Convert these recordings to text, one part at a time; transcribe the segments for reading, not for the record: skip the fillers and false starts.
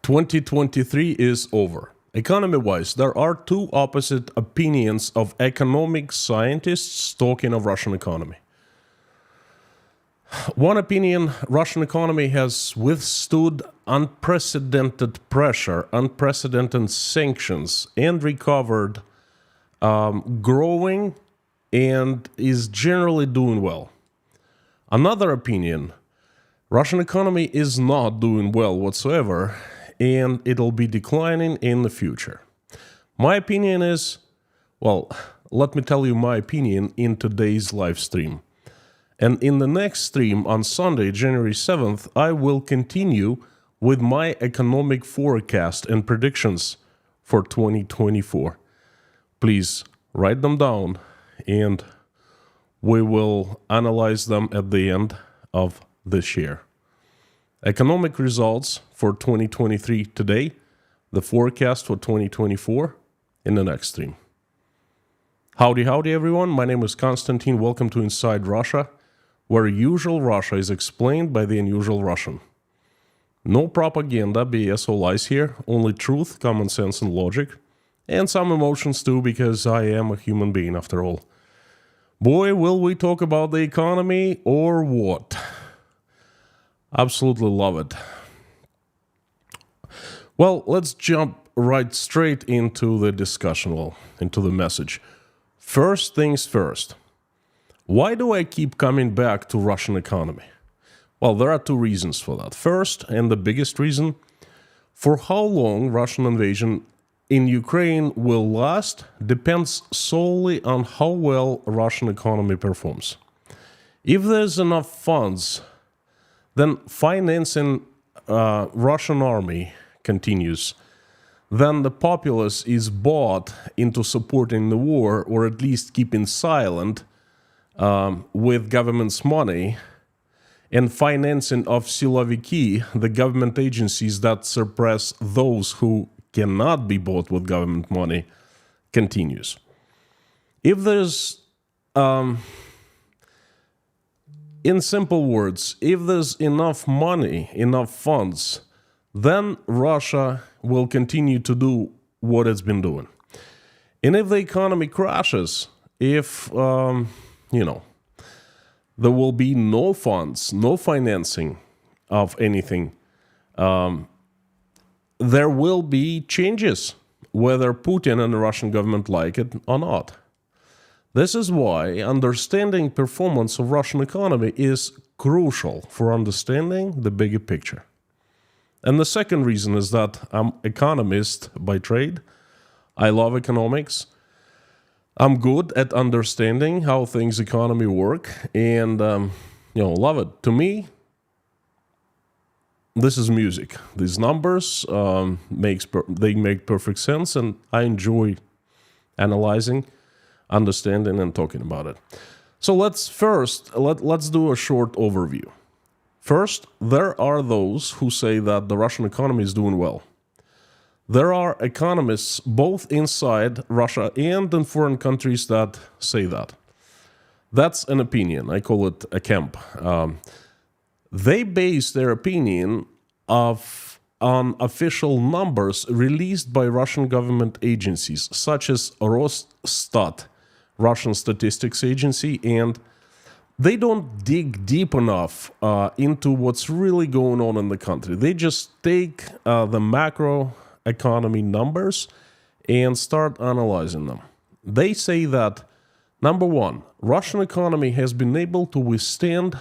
2023 is over. Economy-wise, there are two opposite opinions of economic scientists talking of Russian economy. One opinion, Russian economy has withstood unprecedented pressure, unprecedented sanctions, and recovered, growing, and is generally doing well. Another opinion, Russian economy is not doing well whatsoever, and it'll be declining in the future. My opinion is, well, let me tell you my opinion in today's live stream. And in the next stream on Sunday, January 7th, I will continue with my economic forecast and predictions for 2024. Please write them down and we will analyze them at the end of this year. Economic results for 2023 today, the forecast for 2024 in the next stream. Howdy, everyone. My name is Konstantin. Welcome to Inside Russia, where usual Russia is explained by the unusual Russian. No propaganda, BS or lies here, only truth, common sense and logic, and some emotions too, because I am a human being after all. Boy, will we talk about the economy or what? Absolutely love it. Well, let's jump right straight into the discussion, into the message. First things first. Why do I keep coming back to Russian economy? Well, there are two reasons for that. First, and the biggest reason, for how long Russian invasion in Ukraine will last depends solely on how well Russian economy performs. If there's enough funds, then financing Russian army continues. Then the populace is bought into supporting the war, or at least keeping silent with government's money, and financing of siloviki, the government agencies that suppress those who cannot be bought with government money, continues. If there's in simple words, if there's enough money, enough funds, then Russia will continue to do what it's been doing. And if the economy crashes, if, there will be no funds, no financing of anything, there will be changes, whether Putin and the Russian government like it or not. This is why understanding performance of Russian economy is crucial for understanding the bigger picture. And the second reason is that I'm an economist by trade. I love economics. I'm good at understanding how things economy work and, love it. To me, this is music. These numbers they make perfect sense, and I enjoy analyzing, understanding, and talking about it. So let's do a short overview. First, there are those who say that the Russian economy is doing well. There are economists both inside Russia and in foreign countries that say that. That's an opinion. I call it a camp. They base their opinion on official numbers released by Russian government agencies, such as Rosstat, Russian Statistics Agency, and they don't dig deep enough into what's really going on in the country. They just take the macro economy numbers and start analyzing them. They say that, number one, Russian economy has been able to withstand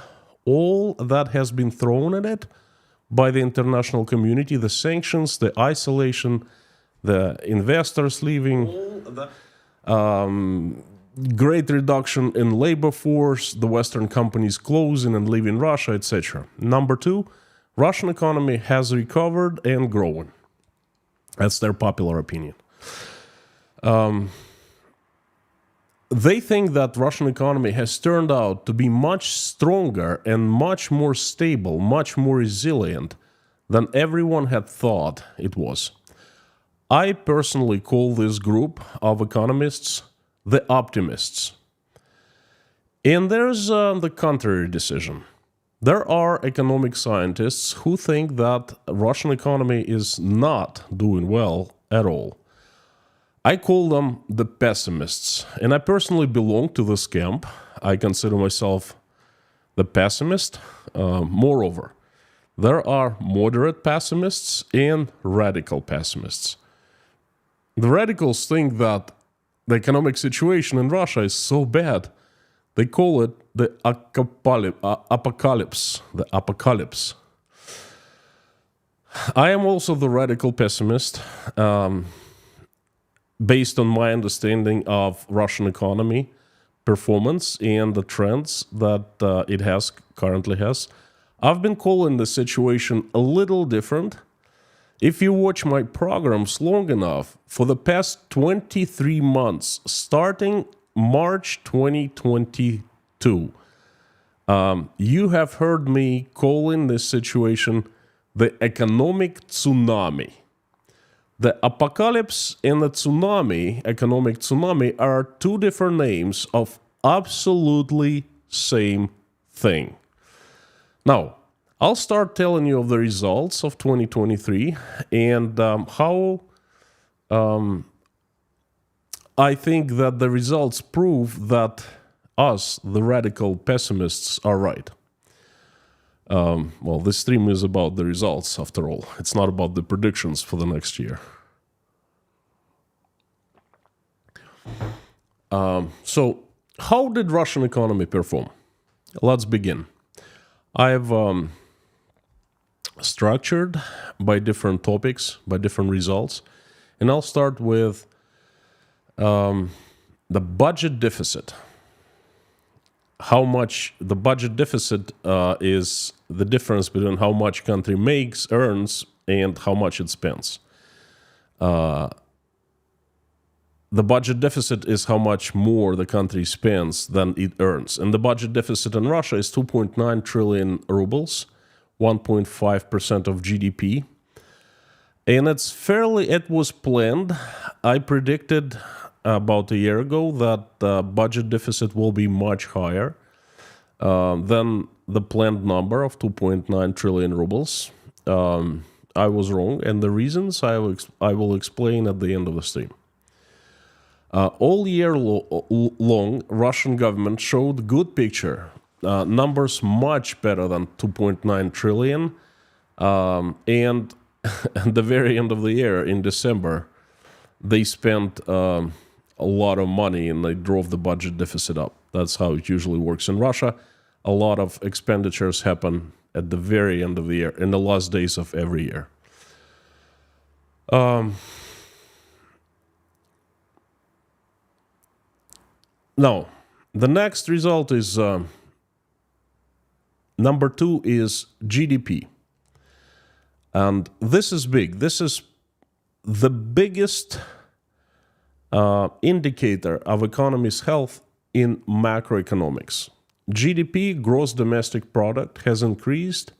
all that has been thrown at it by the international community, the sanctions, the isolation, the investors leaving, great reduction in labor force, the Western companies closing and leaving Russia, etc. Number two, Russian economy has recovered and growing. That's their popular opinion. They think that Russian economy has turned out to be much stronger and much more stable, much more resilient than everyone had thought it was. I personally call this group of economists the optimists. And there's the contrary decision. There are economic scientists who think that Russian economy is not doing well at all. I call them the pessimists, and I personally belong to this camp. I consider myself the pessimist. Moreover, there are moderate pessimists and radical pessimists. The radicals think that the economic situation in Russia is so bad, they call it the apocalypse. The apocalypse. I am also the radical pessimist, based on my understanding of Russian economy performance and the trends that it currently has. I've been calling the situation a little different. If you watch my programs long enough, for the past 23 months, starting March 2022, you have heard me calling this situation the economic tsunami. The apocalypse and the tsunami, economic tsunami, are two different names of absolutely same thing. Now, I'll start telling you of the results of 2023 and how I think that the results prove that us, the radical pessimists, are right. Well, this stream is about the results, after all. It's not about the predictions for the next year. So, how did Russian economy perform? Let's begin. I've structured by different topics, by different results, and I'll start with the budget deficit. How much the budget deficit is the difference between how much country makes, earns, and how much it spends. The budget deficit is how much more the country spends than it earns. And the budget deficit in Russia is 2.9 trillion rubles, 1.5% of GDP. And it was planned. I predicted about a year ago that the budget deficit will be much higher than the planned number of 2.9 trillion rubles. I was wrong, and the reasons I will explain at the end of the stream. All year long, Russian government showed good picture, numbers much better than 2.9 trillion, and at the very end of the year, in December, they spent a lot of money and they drove the budget deficit up. That's how it usually works in Russia. A lot of expenditures happen at the very end of the year, in the last days of every year. Now, the next result is number 2 is GDP. And this is big. This is the biggest indicator of economy's health in macroeconomics. GDP, gross domestic product, has increased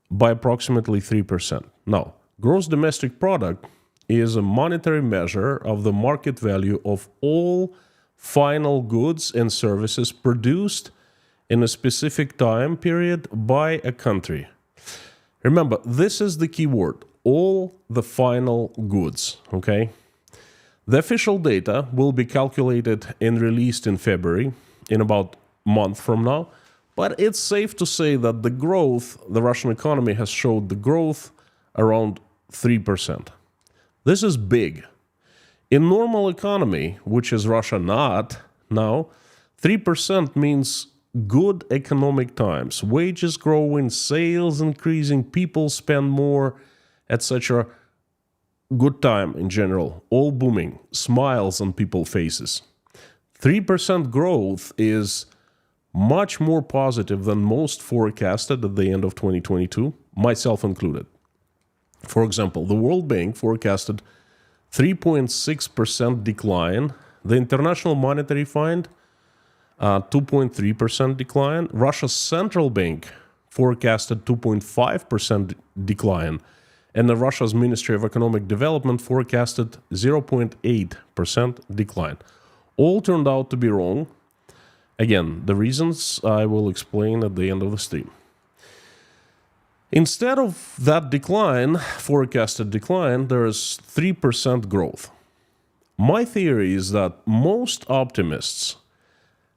by approximately 3%. Now, gross domestic product is a monetary measure of the market value of all final goods and services produced in a specific time period by a country. Remember, this is the key word, all the final goods, okay? The official data will be calculated and released in February, in about a month from now, but it's safe to say that the Russian economy has showed the growth around 3%. This is big. In normal economy, which is Russia not now, 3% means good economic times. Wages growing, sales increasing, people spend more, etc. Good time in general, all booming, smiles on people's faces. 3% growth is much more positive than most forecasted at the end of 2022, myself included. For example, the World Bank forecasted 3.6% decline. The International Monetary Fund, 2.3% decline. Russia's central bank forecasted 2.5% decline. And the Russia's Ministry of Economic Development forecasted 0.8% decline. All turned out to be wrong. Again, the reasons I will explain at the end of the stream. Instead of that decline, forecasted decline, there is 3% growth. My theory is that most optimists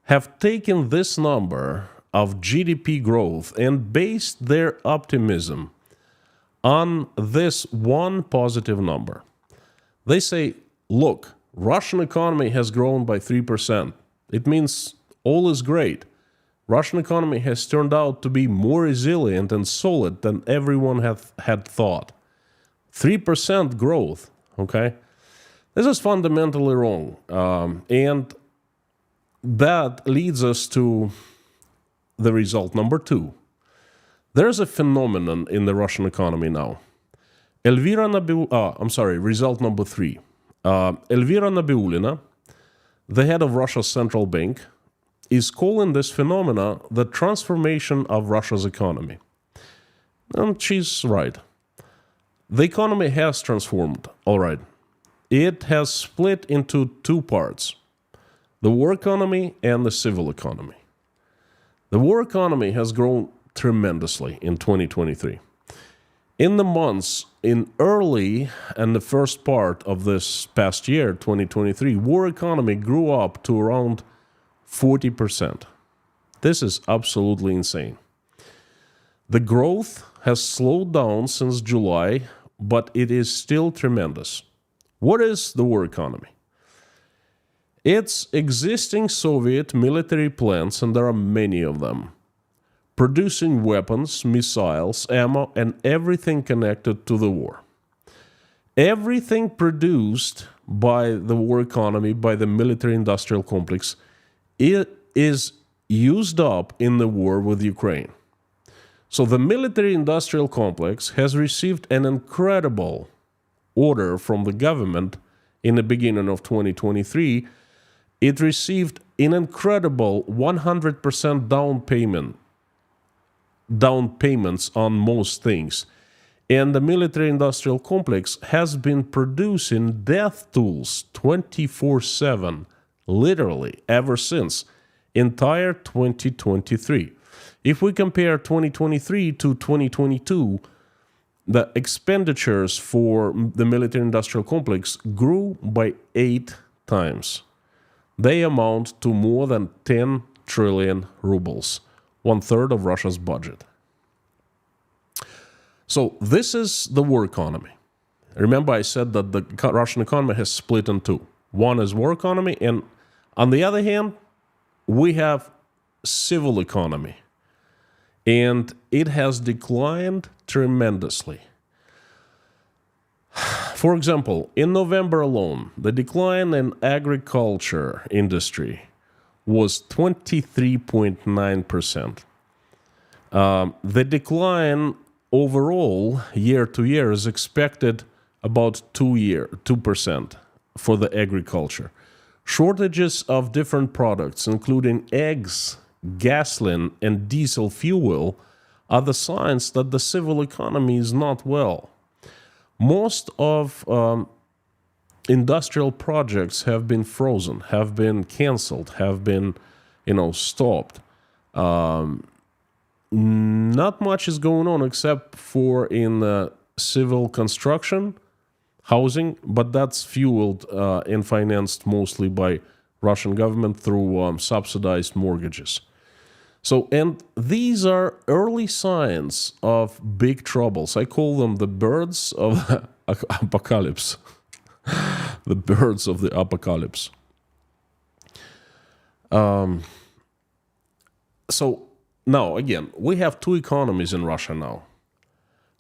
have taken this number of GDP growth and based their optimism on this one positive number. They say, look, Russian economy has grown by 3%. It means all is great. Russian economy has turned out to be more resilient and solid than everyone had thought. 3% growth, okay? This is fundamentally wrong. And that leads us to the result number 2. There's a phenomenon in the Russian economy now. Result number 3. Elvira Nabiulina, the head of Russia's central bank, is calling this phenomena the transformation of Russia's economy. And she's right. The economy has transformed, all right. It has split into 2 parts, the war economy and the civil economy. The war economy has grown tremendously in 2023. In the months in early and the first part of this past year, 2023, war economy grew up to around 40%. This is absolutely insane. The growth has slowed down since July, but it is still tremendous. What is the war economy? It's existing Soviet military plants, and there are many of them, producing weapons, missiles, ammo, and everything connected to the war. Everything produced by the war economy, by the military-industrial complex, it is used up in the war with Ukraine. So the military-industrial complex has received an incredible order from the government in the beginning of 2023. It received an incredible 100% down payments on most things. And the military-industrial complex has been producing death tools 24/7, literally, ever since entire 2023. If we compare 2023 to 2022, the expenditures for the military-industrial complex grew by 8 times. They amount to more than 10 trillion rubles, 1/3 of Russia's budget. So this is the war economy. Remember I said that the Russian economy has split in 2. One is war economy, and on the other hand, we have civil economy. And it has declined tremendously. For example, in November alone, the decline in agriculture industry was 23.9%. The decline overall, year to year, is expected about 2% for the agriculture. Shortages of different products, including eggs, gasoline, and diesel fuel, are the signs that the civil economy is not well. Most of industrial projects have been frozen, have been canceled, have been, stopped. Not much is going on except for in civil construction, housing, but that's fueled and financed mostly by Russian government through subsidized mortgages. So, and these are early signs of big troubles. I call them the birds of the apocalypse. The birds of the apocalypse. So now, again, we have 2 economies in Russia now.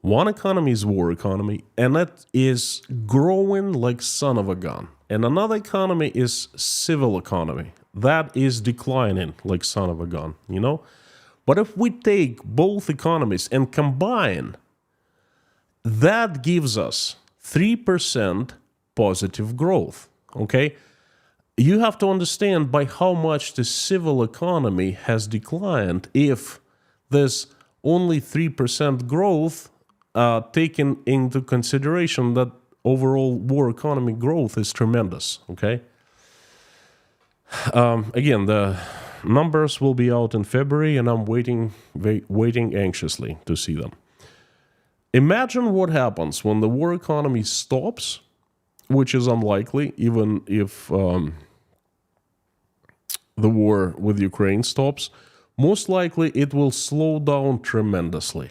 One economy is war economy, and that is growing like son of a gun. And another economy is civil economy. That is declining like son of a gun, But if we take both economies and combine, that gives us 3% positive growth, okay? You have to understand by how much the civil economy has declined if there's only 3% growth taken into consideration that overall war economy growth is tremendous, okay? Again, the numbers will be out in February, and I'm waiting anxiously to see them. Imagine what happens when the war economy stops, which is unlikely, even if the war with Ukraine stops. Most likely it will slow down tremendously.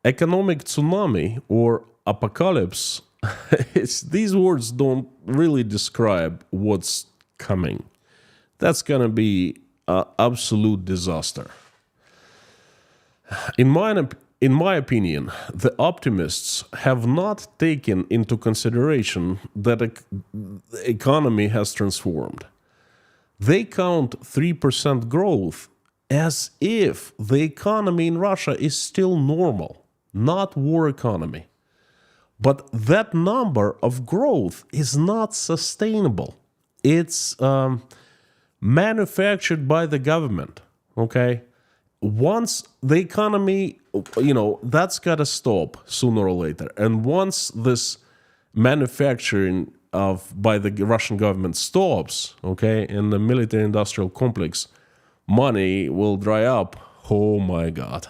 Economic tsunami or apocalypse, these words don't really describe what's coming. That's going to be an absolute disaster. In my opinion, the optimists have not taken into consideration that the economy has transformed. They count 3% growth as if the economy in Russia is still normal, not war economy. But that number of growth is not sustainable. It's manufactured by the government, okay? Once the economy, that's got to stop sooner or later. And once this manufacturing by the Russian government stops, okay, in the military-industrial complex, money will dry up. Oh my God.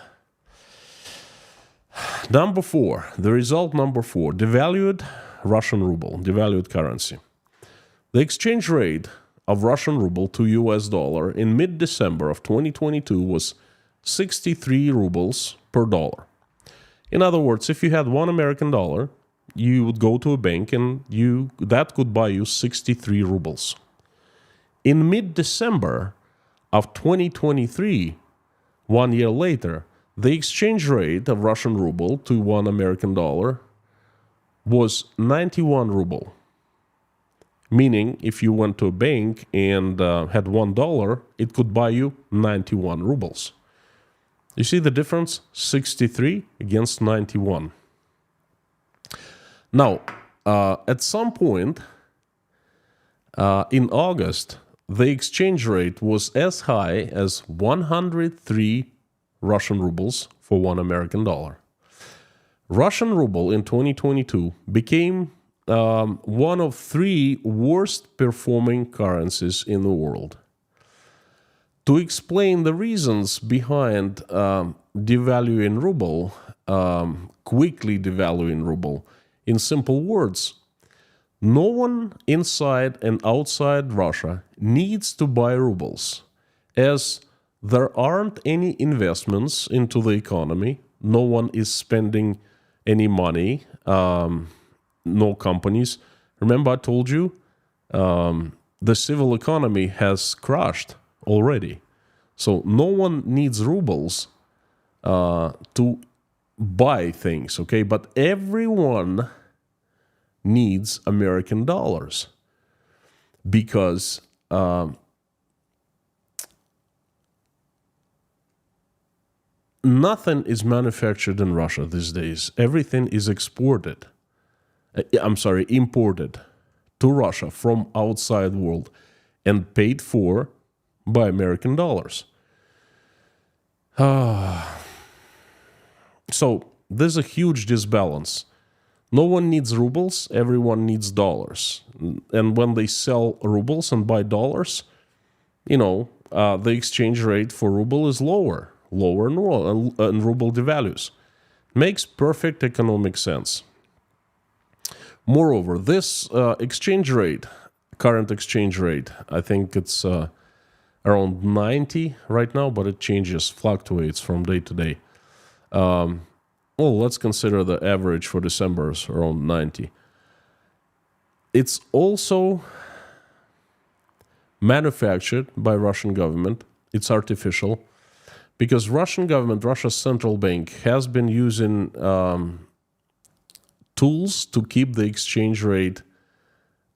Result number four, devalued Russian ruble, devalued currency. The exchange rate of Russian ruble to US dollar in mid-December of 2022 was 63 rubles per dollar. In other words, if you had $1 American, you would go to a bank and that could buy you 63 rubles. In mid-December of 2023, 1 year later, the exchange rate of Russian ruble to $1 American was 91 ruble. Meaning, if you went to a bank and had $1, it could buy you 91 rubles. You see the difference? 63 against 91. Now, at some point in August, the exchange rate was as high as 103 Russian rubles for $1 American. Russian ruble in 2022 became one of 3 worst performing currencies in the world. To explain the reasons behind devaluing ruble, quickly devaluing ruble, in simple words, no one inside and outside Russia needs to buy rubles, as there aren't any investments into the economy, no one is spending any money, no companies. Remember I told you, the civil economy has crashed already. So no one needs rubles to buy things, okay? But everyone needs American dollars because nothing is manufactured in Russia these days. Everything is imported to Russia from outside world and paid for by American dollars. So there's a huge disbalance. No one needs rubles, everyone needs dollars. And when they sell rubles and buy dollars, the exchange rate for ruble is lower and ruble devalues. Makes perfect economic sense. Moreover, this current exchange rate, I think it's around 90 right now, but it fluctuates from day to day. Let's consider the average for December is around 90. It's also manufactured by Russian government. It's artificial because Russia's central bank has been using tools to keep the exchange rate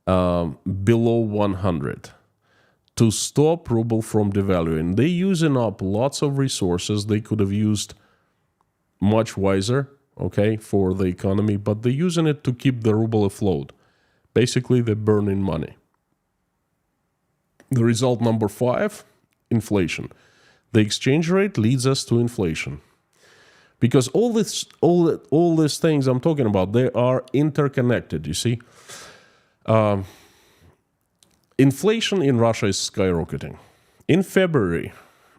below 100 to stop ruble from devaluing. They're using up lots of resources they could have used much wiser, okay, for the economy, but they're using it to keep the ruble afloat. Basically, they're burning money. The result number 5, inflation. The exchange rate leads us to inflation. Because all these things I'm talking about, they are interconnected, you see. Inflation in Russia is skyrocketing. In February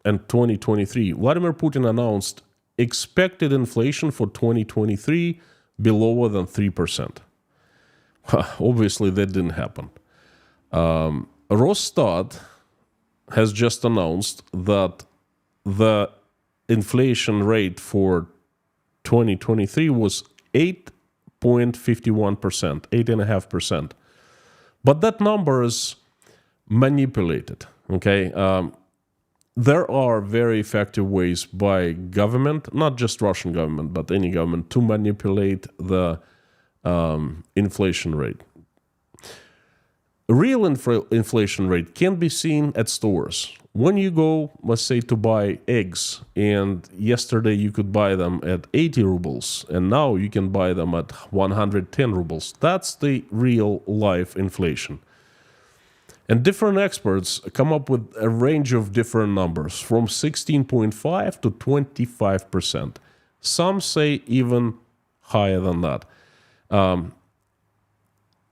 and 2023, Vladimir Putin announced expected inflation for 2023 be lower than 3%. Obviously, that didn't happen. Rosstat has just announced that the inflation rate for 2023 was 8.51%, 8.5%. But that number is manipulated, okay? There are very effective ways by government, not just Russian government, but any government, to manipulate the inflation rate. Real inflation rate can be seen at stores. When you go, let's say, to buy eggs, and yesterday you could buy them at 80 rubles, and now you can buy them at 110 rubles. That's the real life inflation. And different experts come up with a range of different numbers, from 16.5 to 25%. Some say even higher than that.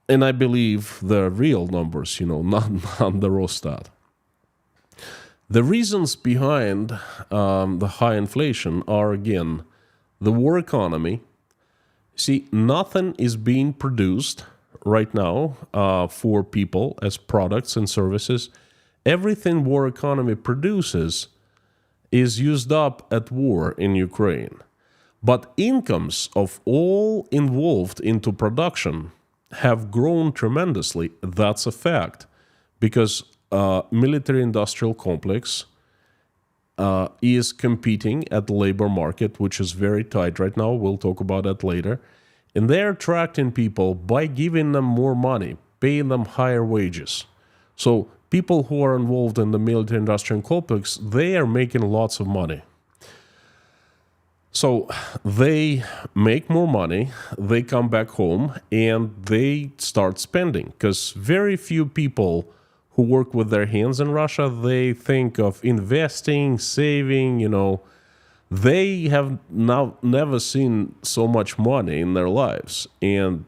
And I believe the real numbers, not the Rosstat. The reasons behind the high inflation are, again, the war economy. See, nothing is being produced right now for people as products and services. Everything war economy produces is used up at war in Ukraine. But incomes of all involved into production have grown tremendously. That's a fact, because military-industrial complex is competing at the labor market, which is very tight right now. We'll talk about that later. And they're attracting people by giving them more money, paying them higher wages. So people who are involved in the military-industrial complex, they are making lots of money. So they make more money, they come back home, and they start spending. Because very few people who work with their hands in Russia, they think of investing, saving, They have now never seen so much money in their lives, and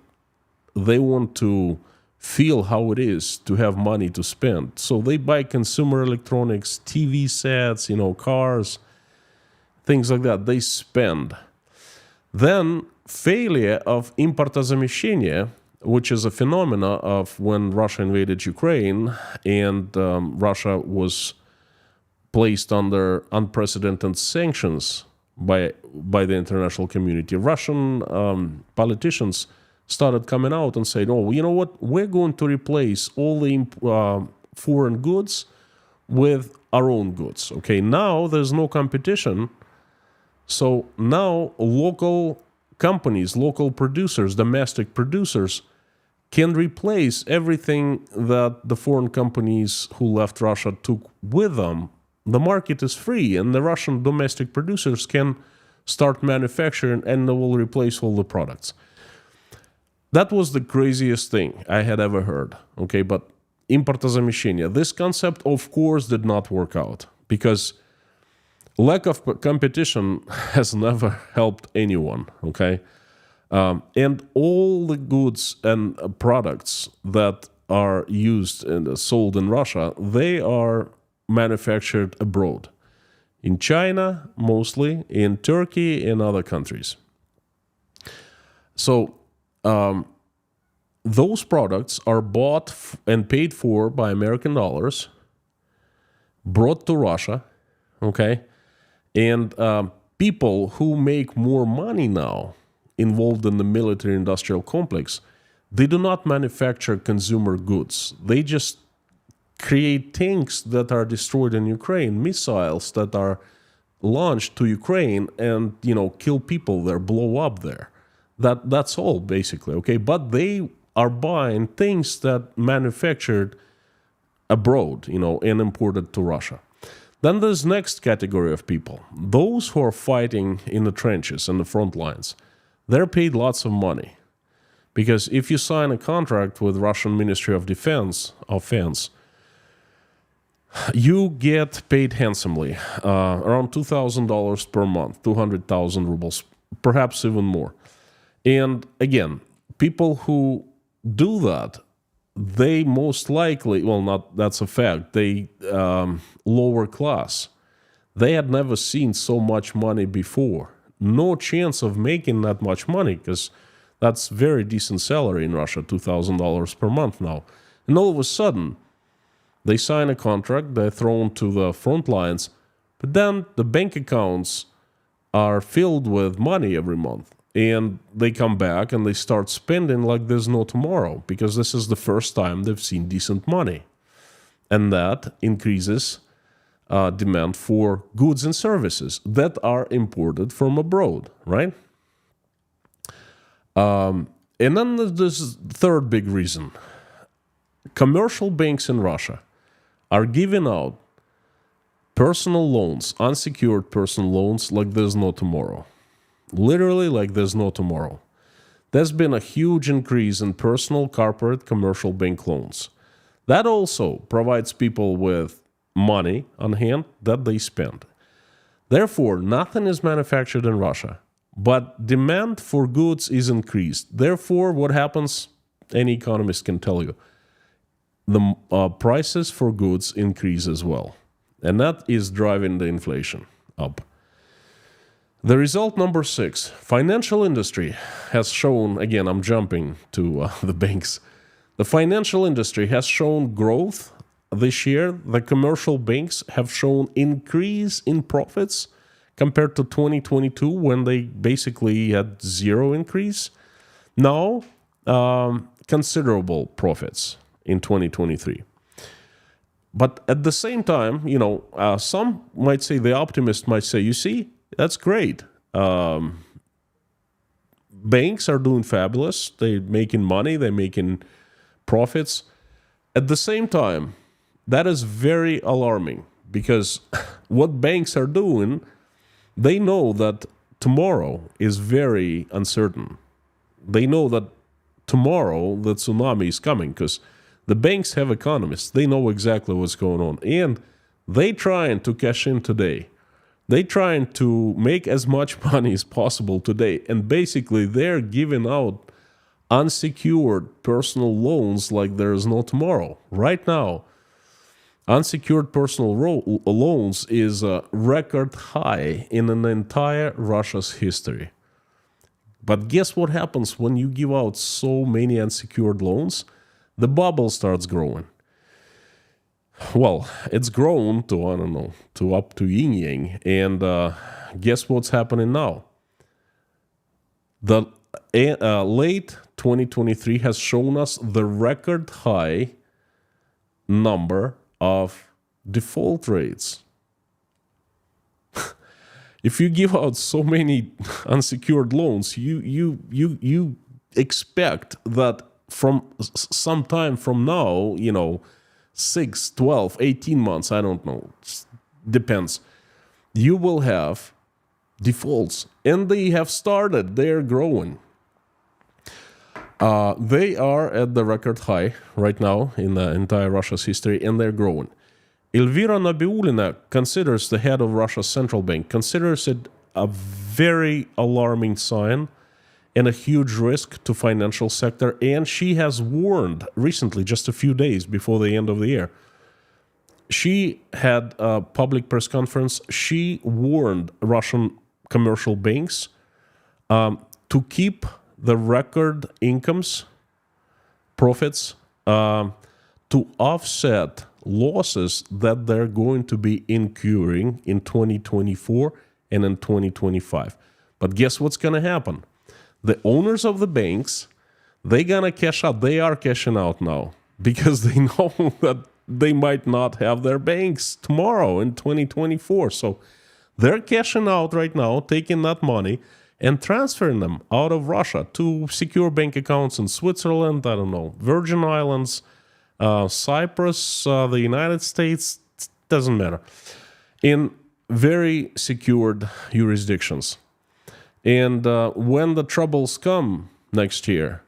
they want to feel how it is to have money to spend. So they buy consumer electronics, TV sets, cars, things like that. They spend. Then failure of импортозамещения, which is a phenomena of when Russia invaded Ukraine and Russia was placed under unprecedented sanctions by the international community. Russian politicians started coming out and saying, "Oh, you know what? We're going to replace all the foreign goods with our own goods." Okay, now there's no competition. So now local companies, local producers, domestic producers can replace everything that the foreign companies who left Russia took with them. The market is free, and the Russian domestic producers can start manufacturing, and they will replace all the products. That was the craziest thing I had ever heard. Okay, but импортозамещение, this concept, of course, did not work out, because lack of competition has never helped anyone. Okay, and all the goods and products that are used and sold in Russia, they are manufactured abroad, in China mostly, in Turkey, and other countries. So those products are bought and paid for by American dollars, brought to Russia, okay? And people who make more money now involved in the military-industrial complex, they do not manufacture consumer goods. They just create tanks that are destroyed in Ukraine, missiles that are launched to Ukraine and, kill people there, blow up there. That's all, basically, okay? But they are buying things that manufactured abroad, and imported to Russia. Then there's next category of people, those who are fighting in the trenches and the front lines. They're paid lots of money. Because if you sign a contract with Russian Ministry of Defense, you get paid handsomely, around $2,000 per month, 200,000 rubles, perhaps even more. And again, people who do that, they most likely, that's a fact, they lower class. They had never seen so much money before. No chance of making that much money, because that's very decent salary in Russia, $2,000 per month now. And all of a sudden, they sign a contract, they're thrown to the front lines, but then the bank accounts are filled with money every month. And they come back and they start spending like there's no tomorrow, because this is the first time they've seen decent money. And that increases demand for goods and services that are imported from abroad, right? And then there's this third big reason. Commercial banks in Russia are giving out personal loans, unsecured personal loans, like there's no tomorrow. Literally like there's no tomorrow. There's been a huge increase in personal, corporate, commercial bank loans. That also provides people with money on hand that they spend. Therefore, nothing is manufactured in Russia, but demand for goods is increased. Therefore, what happens, any economist can tell you, the prices for goods increase as well. And that is driving the inflation up. The result number 6, financial industry has shown, again, I'm jumping to the banks. The financial industry has shown growth this year. The commercial banks have shown increase in profits compared to 2022, when they basically had zero increase. Now, considerable profits in 2023. But at the same time, some might say, the optimist might say, you see, that's great. Banks are doing fabulous. They're making money. They're making profits. At the same time, that is very alarming, because what banks are doing, they know that tomorrow is very uncertain. They know that tomorrow the tsunami is coming, because the banks have economists. They know exactly what's going on. And they trying to cash in today. They trying to make as much money as possible today. And basically, they're giving out unsecured personal loans like there is no tomorrow. Right now, unsecured personal loans is a record high in an entire Russia's history. But guess what happens when you give out so many unsecured loans? The bubble starts growing. Well, it's grown to, to up to yin-yang. And guess what's happening now? The late 2023 has shown us the record high number of default rates. If you give out so many unsecured loans, you expect that from some time from now, 6, 12, 18 months, I don't know, depends, you will have defaults. And they have started, they're growing. They are at the record high right now in the entire Russia's history, and they're growing. Elvira Nabiulina considers, the head of Russia's central bank, considers it a very alarming sign and a huge risk to financial sector. And she has warned recently, just a few days before the end of the year, she had a public press conference. She warned Russian commercial banks to keep the record incomes, profits, to offset losses that they're going to be incurring in 2024 and in 2025. But guess what's going to happen? The owners of the banks, they're going to cash out. They are cashing out now, because they know that they might not have their banks tomorrow in 2024. So they're cashing out right now, taking that money and transferring them out of Russia to secure bank accounts in Switzerland, I don't know, Virgin Islands, Cyprus, the United States, doesn't matter, in very secured jurisdictions. And when the troubles come next year,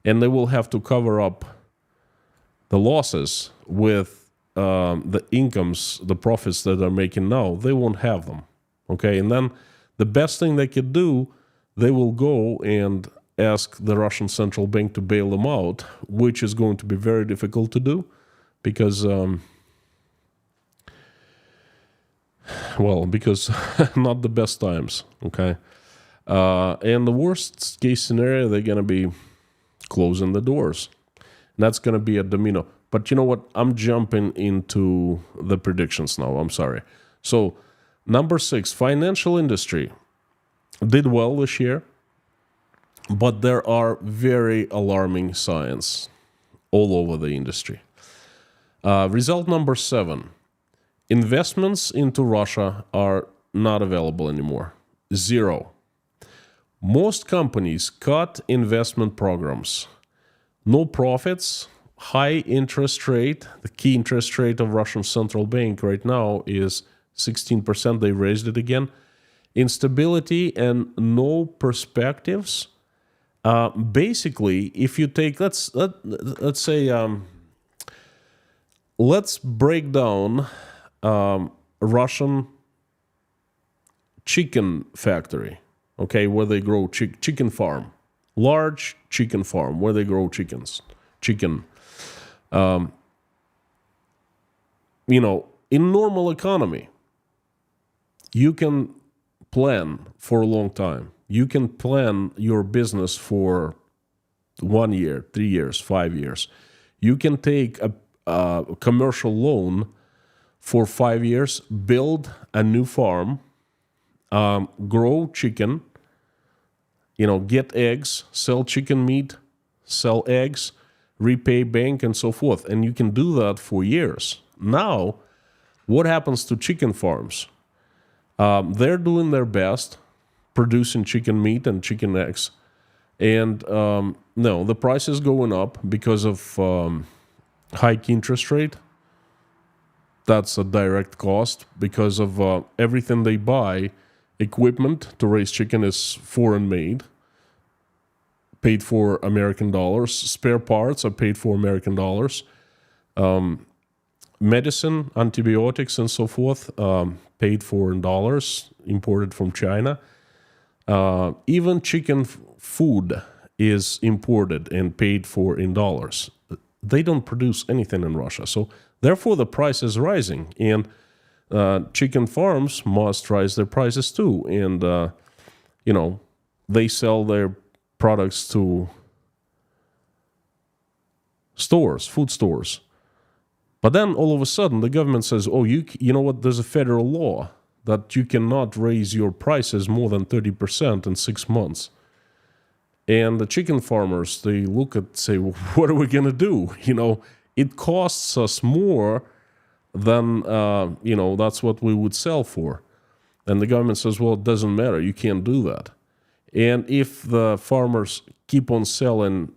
and they will have to cover up the losses with the incomes, the profits that they're making now, they won't have them. Okay, and then the best thing they could do, they will go and ask the Russian central bank to bail them out, which is going to be very difficult to do, because Well, because not the best times, okay? And the worst case scenario, they're going to be closing the doors. And that's going to be a domino. But you know what? I'm jumping into the predictions now. I'm sorry. So, number 6, financial industry did well this year, but there are very alarming signs all over the industry. Result number 7, investments into Russia are not available anymore. 0. Most companies cut investment programs. No profits, high interest rate. The key interest rate of Russian central bank right now is 16%. They raised it again. Instability and no perspectives. Basically, if you take, let's say, let's break down Russian chicken factory, okay, where they grow chicken farm, large chicken farm where they grow chicken. In normal economy, you can plan for a long time. You can plan your business for 1 year, 3 years, 5 years. You can take a commercial loan for 5 years, build a new farm, grow chicken, get eggs, sell chicken meat, sell eggs, repay bank, and so forth. And you can do that for years. Now, what happens to chicken farms? They're doing their best, producing chicken meat and chicken eggs. And no, the price is going up because of high interest rate. That's a direct cost because of everything they buy. Equipment to raise chicken is foreign made, paid for American dollars. Spare parts are paid for American dollars. Medicine, antibiotics, and so forth, paid for in dollars, imported from China. Even chicken food is imported and paid for in dollars. They don't produce anything in Russia. So therefore, the price is rising. And chicken farms must raise their prices too. And, they sell their products to stores, food stores. But then all of a sudden, the government says, oh, you know what, there's a federal law that you cannot raise your prices more than 30% in 6 months. And the chicken farmers, they look at, say, well, what are we going to do? It costs us more than, that's what we would sell for. And the government says, well, it doesn't matter. You can't do that. And if the farmers keep on selling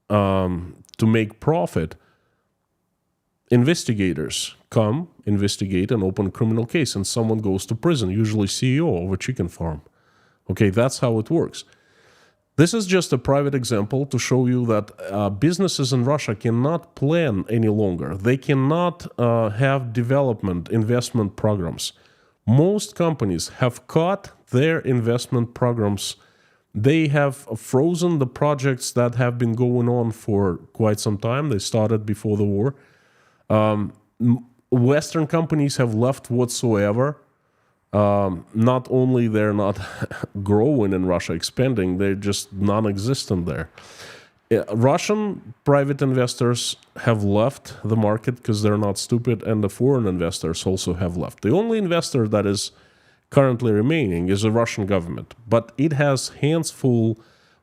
to make profit, investigators come, investigate, and open a criminal case, and someone goes to prison, usually CEO of a chicken farm. Okay, that's how it works. This is just a private example to show you that businesses in Russia cannot plan any longer. They cannot have development, investment programs. Most companies have cut their investment programs. They have frozen the projects that have been going on for quite some time. They started before the war. Western companies have left whatsoever. Not only they're not growing in Russia, expanding, they're just non-existent there. Russian private investors have left the market because they're not stupid, and the foreign investors also have left. The only investor that is currently remaining is the Russian government, but it has hands full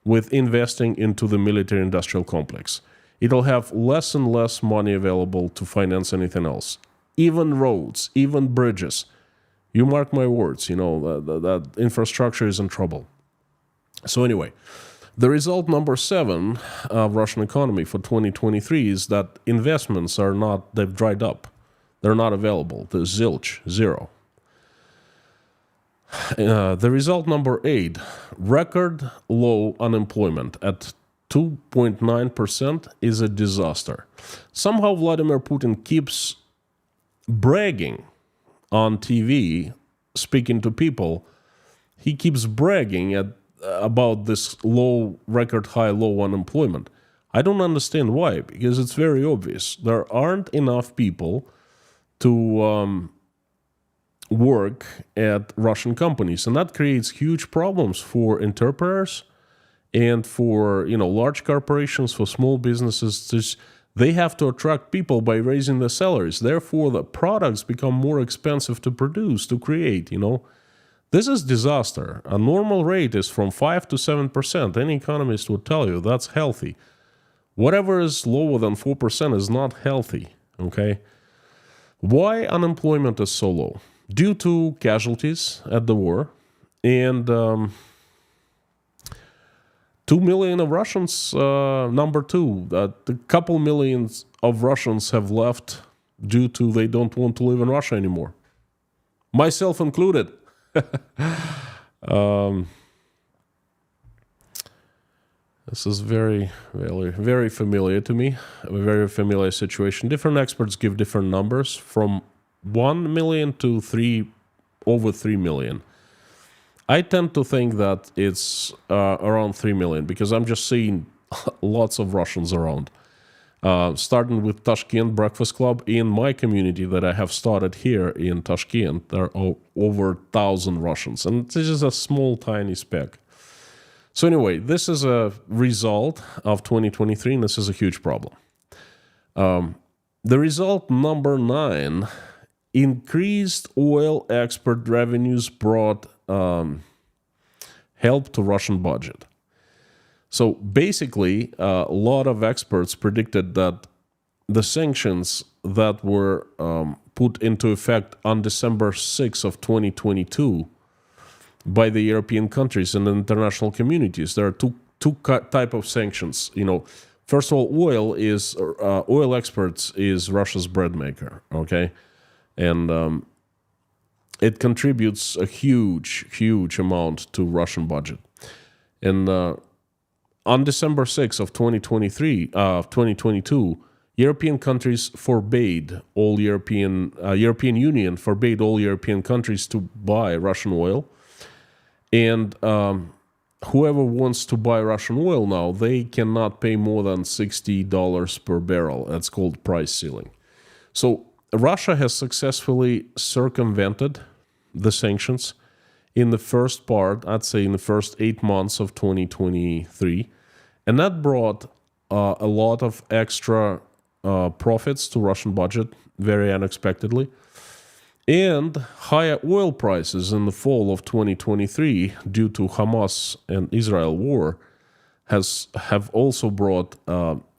with investing into the military-industrial complex. It'll have less and less money available to finance anything else. Even roads, even bridges. You mark my words, that infrastructure is in trouble. So anyway, the result number 7 of Russian economy for 2023 is that investments they've dried up. They're not available. There's zilch, 0. The result number 8, record low unemployment at 2.9% is a disaster. Somehow Vladimir Putin keeps bragging on TV, speaking to people. He keeps bragging about this record high low unemployment. I don't understand why, because it's very obvious. There aren't enough people to work at Russian companies, and that creates huge problems for entrepreneurs and for large corporations, for small businesses. They have to attract people by raising their salaries. Therefore, the products become more expensive to produce, to create. This is disaster. A normal rate is from 5 to 7%. Any economist would tell you that's healthy. Whatever is lower than 4% is not healthy. Okay. Why unemployment is so low? Due to casualties at the war, and 2 million of Russians, number two, a couple millions of Russians have left due to they don't want to live in Russia anymore. Myself included. This is very, very, very familiar to me, a very familiar situation. Different experts give different numbers, from 1 million to over 3 million. I tend to think that it's around 3 million because I'm just seeing lots of Russians around. Starting with Tashkent Breakfast Club, in my community that I have started here in Tashkent, there are over 1,000 Russians, and this is a small, tiny speck. So anyway, this is a result of 2023, and this is a huge problem. The result number 9, increased oil export revenues brought help to Russian budget. So basically, a lot of experts predicted that the sanctions that were put into effect on December 6th of 2022 by the European countries and the international communities, there are two type of sanctions. First of all, oil exports is Russia's bread maker. Okay, and it contributes a huge amount to Russian budget. And on December 6th of 2022, European countries forbade all European Union forbade all European countries to buy Russian oil. And whoever wants to buy Russian oil now, they cannot pay more than $60 per barrel. That's called price ceiling. So Russia has successfully circumvented the sanctions in the first part, I'd say in the first 8 months of 2023. And that brought a lot of extra profits to Russian budget, very unexpectedly. And higher oil prices in the fall of 2023 due to Hamas and Israel war have also brought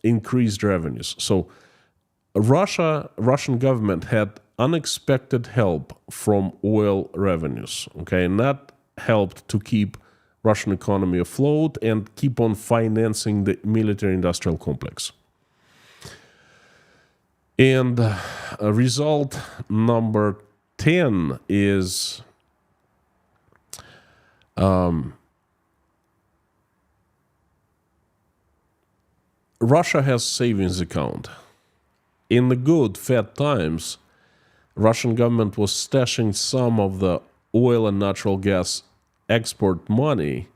increased revenues. So Russian government had unexpected help from oil revenues, okay, and that helped to keep Russian economy afloat and keep on financing the military-industrial complex. And result number 10 is Russia has savings account. In the good, fat times, Russian government was stashing some of the oil and natural gas export money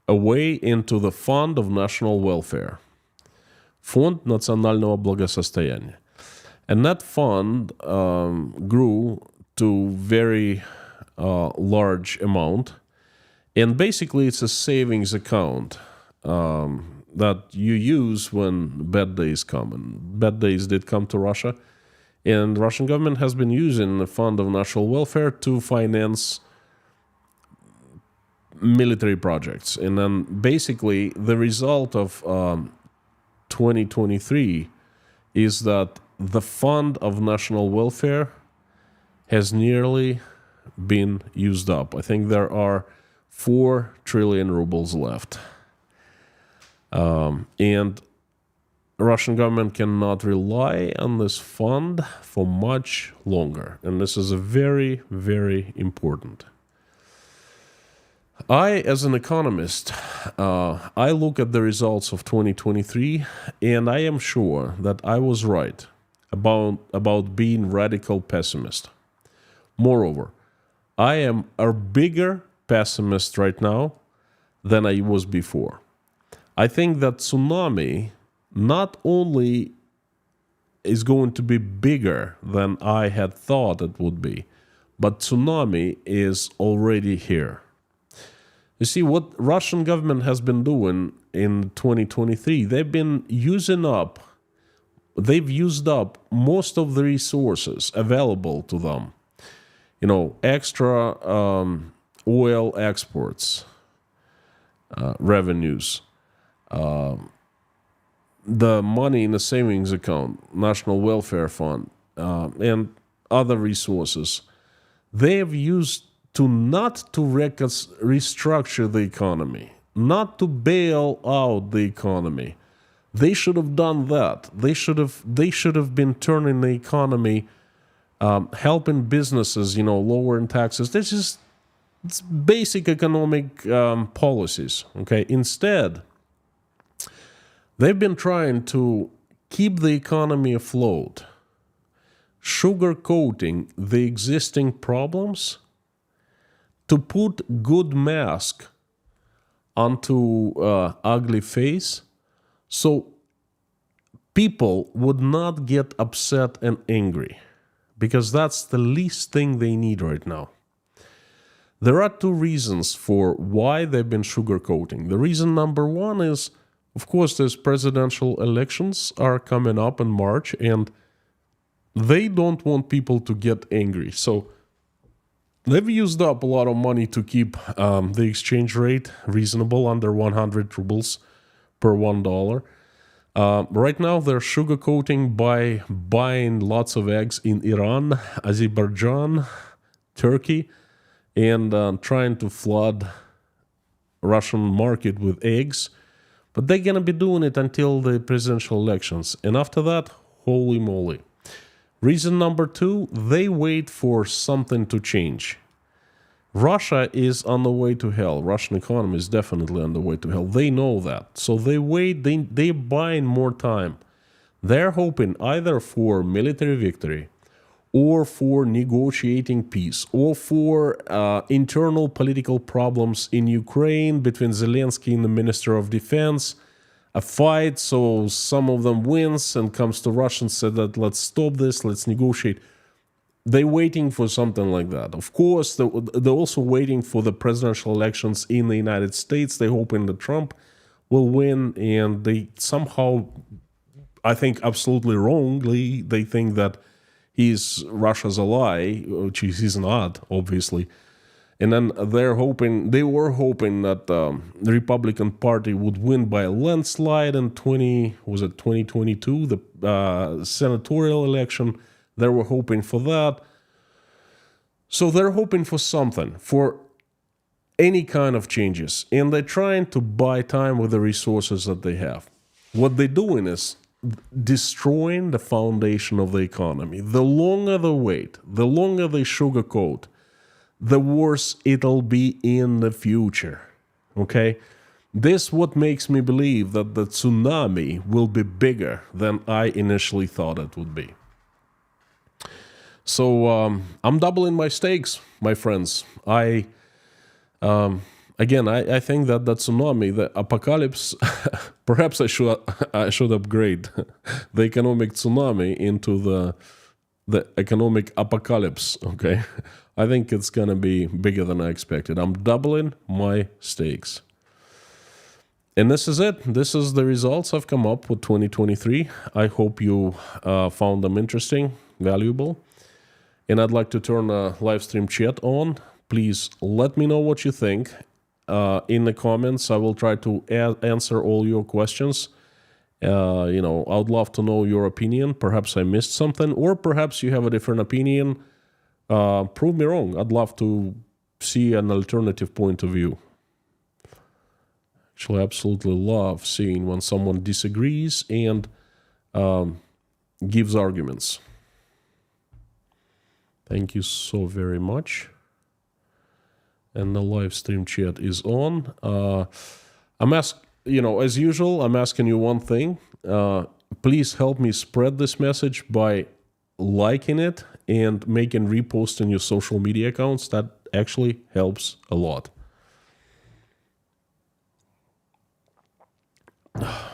away into the Fund of National Welfare, Фонд национального благосостояния. And that fund grew to very large amount. And basically, it's a savings account that you use when bad days come. And bad days did come to Russia. And the Russian government has been using the Fund of National Welfare to finance military projects. And then basically, the result of 2023 is that the Fund of National Welfare has nearly been used up. I think there are 4 trillion rubles left. And the Russian government cannot rely on this fund for much longer. And this is a very, very important. I, as an economist, I look at the results of 2023, and I am sure that I was right about being radical pessimist. Moreover, I am a bigger pessimist right now than I was before. I think that tsunami not only is going to be bigger than I had thought it would be, but tsunami is already here. You see, what Russian government has been doing in 2023, they've used up most of the resources available to them. Extra oil exports, revenues, the money in the savings account, National Welfare Fund, and other resources. They have used not to restructure the economy, not to bail out the economy. They should have done that. They should have been turning the economy, helping businesses, lowering taxes. It's basic economic policies. Okay. Instead, they've been trying to keep the economy afloat, sugarcoating the existing problems to put good mask onto ugly face, so people would not get upset and angry, because that's the least thing they need right now. There are two reasons for why they've been sugarcoating. The reason number one is, of course, there's presidential elections are coming up in March, and they don't want people to get angry. So they've used up a lot of money to keep the exchange rate reasonable, under 100 rubles per $1. Right now, they're sugarcoating by buying lots of eggs in Iran, Azerbaijan, Turkey, and trying to flood Russian market with eggs. But they're going to be doing it until the presidential elections. And after that, holy moly. Reason number two, they wait for something to change. Russia is on the way to hell. Russian economy is definitely on the way to hell. They know that. So they wait, they're buying more time. They're hoping either for military victory, or for negotiating peace, or for internal political problems in Ukraine between Zelensky and the Minister of Defense, a fight, so some of them wins and comes to Russia and said that let's stop this, let's negotiate. They're waiting for something like that. Of course, they're also waiting for the presidential elections in the United States. They're hoping that Trump will win, and they somehow, I think absolutely wrongly, they think that he's Russia's ally, which he's not, obviously. And then they were hoping that the Republican Party would win by a landslide in 2022, the senatorial election. They were hoping for that. So they're hoping for something, for any kind of changes. And they're trying to buy time with the resources that they have. What they're doing is destroying the foundation of the economy. The longer they wait, the longer they sugarcoat, the worse it'll be in the future. Okay? This what makes me believe that the tsunami will be bigger than I initially thought it would be. So I'm doubling my stakes, my friends. I think that the tsunami, the apocalypse, perhaps I should upgrade the economic tsunami into the economic apocalypse. Okay, I think it's gonna be bigger than I expected. I'm doubling my stakes. And this is it. This is the results I've come up with 2023. I hope you found them interesting, valuable. And I'd like to turn a live stream chat on. Please let me know what you think in the comments. I will try to answer all your questions. I would love to know your opinion. Perhaps I missed something, or perhaps you have a different opinion. Prove me wrong. I'd love to see an alternative point of view. Actually, I absolutely love seeing when someone disagrees and gives arguments. Thank you so very much. And the live stream chat is on. As usual, I'm asking you one thing. Please help me spread this message by liking it and making reposts in your social media accounts. That actually helps a lot.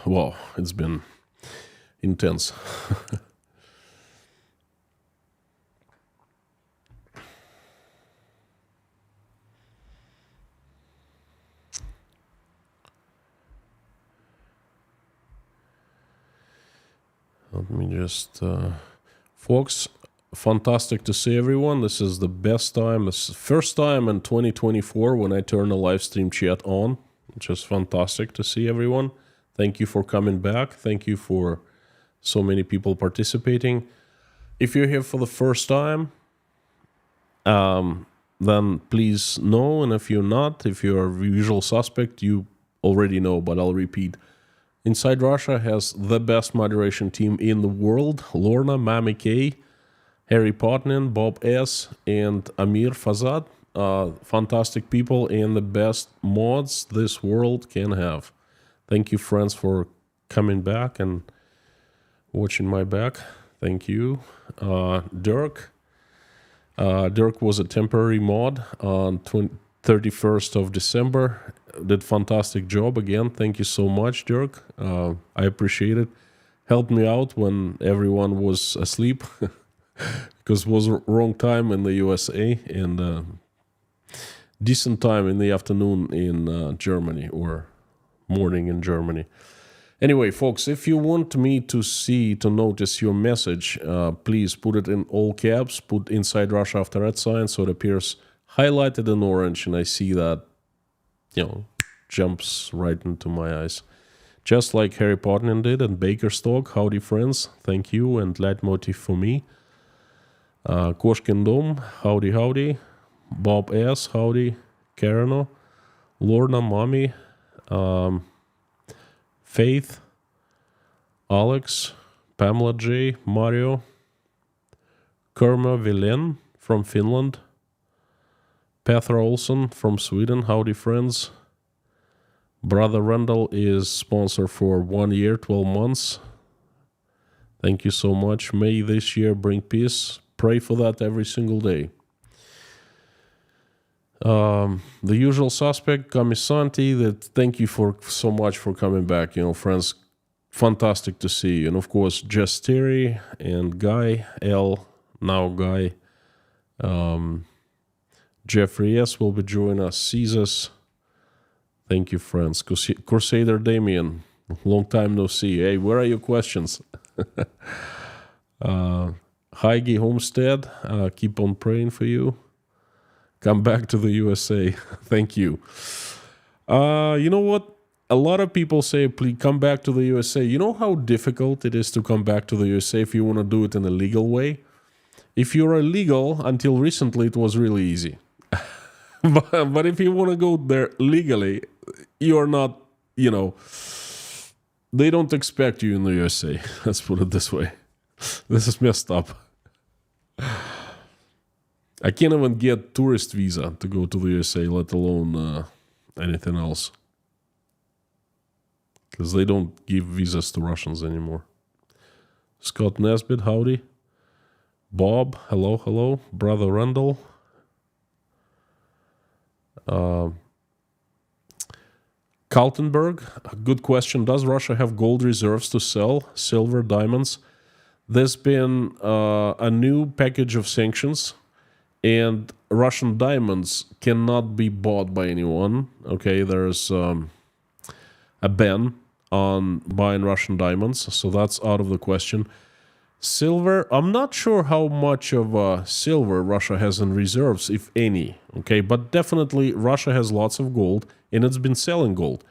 Wow, it's been intense. Let me just, folks, fantastic to see everyone. This is the best time. This is the first time in 2024 when I turn the live stream chat on, which is fantastic to see everyone. Thank you for coming back. Thank you for so many people participating. If you're here for the first time, then please know. And if you're not, if you're a usual suspect, you already know, but I'll repeat. Inside Russia has the best moderation team in the world. Lorna, Mami K, Harry Potnin, Bob S, and Amir Fazad. Fantastic people and the best mods this world can have. Thank you, friends, for coming back and watching my back. Thank you. Dirk. Dirk was a temporary mod on 31st of December. Did fantastic job again. Thank you so much, Dirk. I appreciate it. Helped me out when everyone was asleep because it was wrong time in the USA and decent time in the afternoon in Germany or morning in Germany. Anyway, folks, if you want me to notice your message, please put it in all caps, put Inside Russia after that sign so it appears highlighted in orange and I see that, jumps right into my eyes. Just like Harry Potter did and Bakerstock, howdy friends, thank you, and Leitmotiv for me. Koshkin Dom, howdy howdy. Bob S, howdy. Kareno, Lorna, Mommy, Faith, Alex, Pamela J, Mario, Kerma Vilen from Finland, Petra Olsen from Sweden, howdy friends. Brother Randall is sponsor for 1 year, 12 months. Thank you so much. May this year bring peace. Pray for that every single day. The usual suspect, Kamisanti, that thank you so much for coming back, friends. Fantastic to see you. And of course, Jess Terry and Guy L, now Guy. Jeffrey S will be joining us. Caesars. Thank you, friends. Crusader Damien, long time no see. Hey, where are your questions? Heige Homestead, keep on praying for you. Come back to the USA. Thank you. You know what? A lot of people say, please come back to the USA. You know how difficult it is to come back to the USA if you want to do it in a legal way? If you're illegal, until recently, it was really easy. But if you want to go there legally, you're not, they don't expect you in the USA. Let's put it this way. This is messed up. I can't even get tourist visa to go to the USA, let alone anything else. Because they don't give visas to Russians anymore. Scott Nesbitt, howdy. Bob, hello. Brother Randall. Kaltenberg, good question. Does Russia have gold reserves to sell? Silver, diamonds? There's been a new package of sanctions, and Russian diamonds cannot be bought by anyone. Okay, there's a ban on buying Russian diamonds, so that's out of the question. Silver, I'm not sure how much of silver Russia has in reserves, if any, okay? But definitely Russia has lots of gold, and it's been selling gold.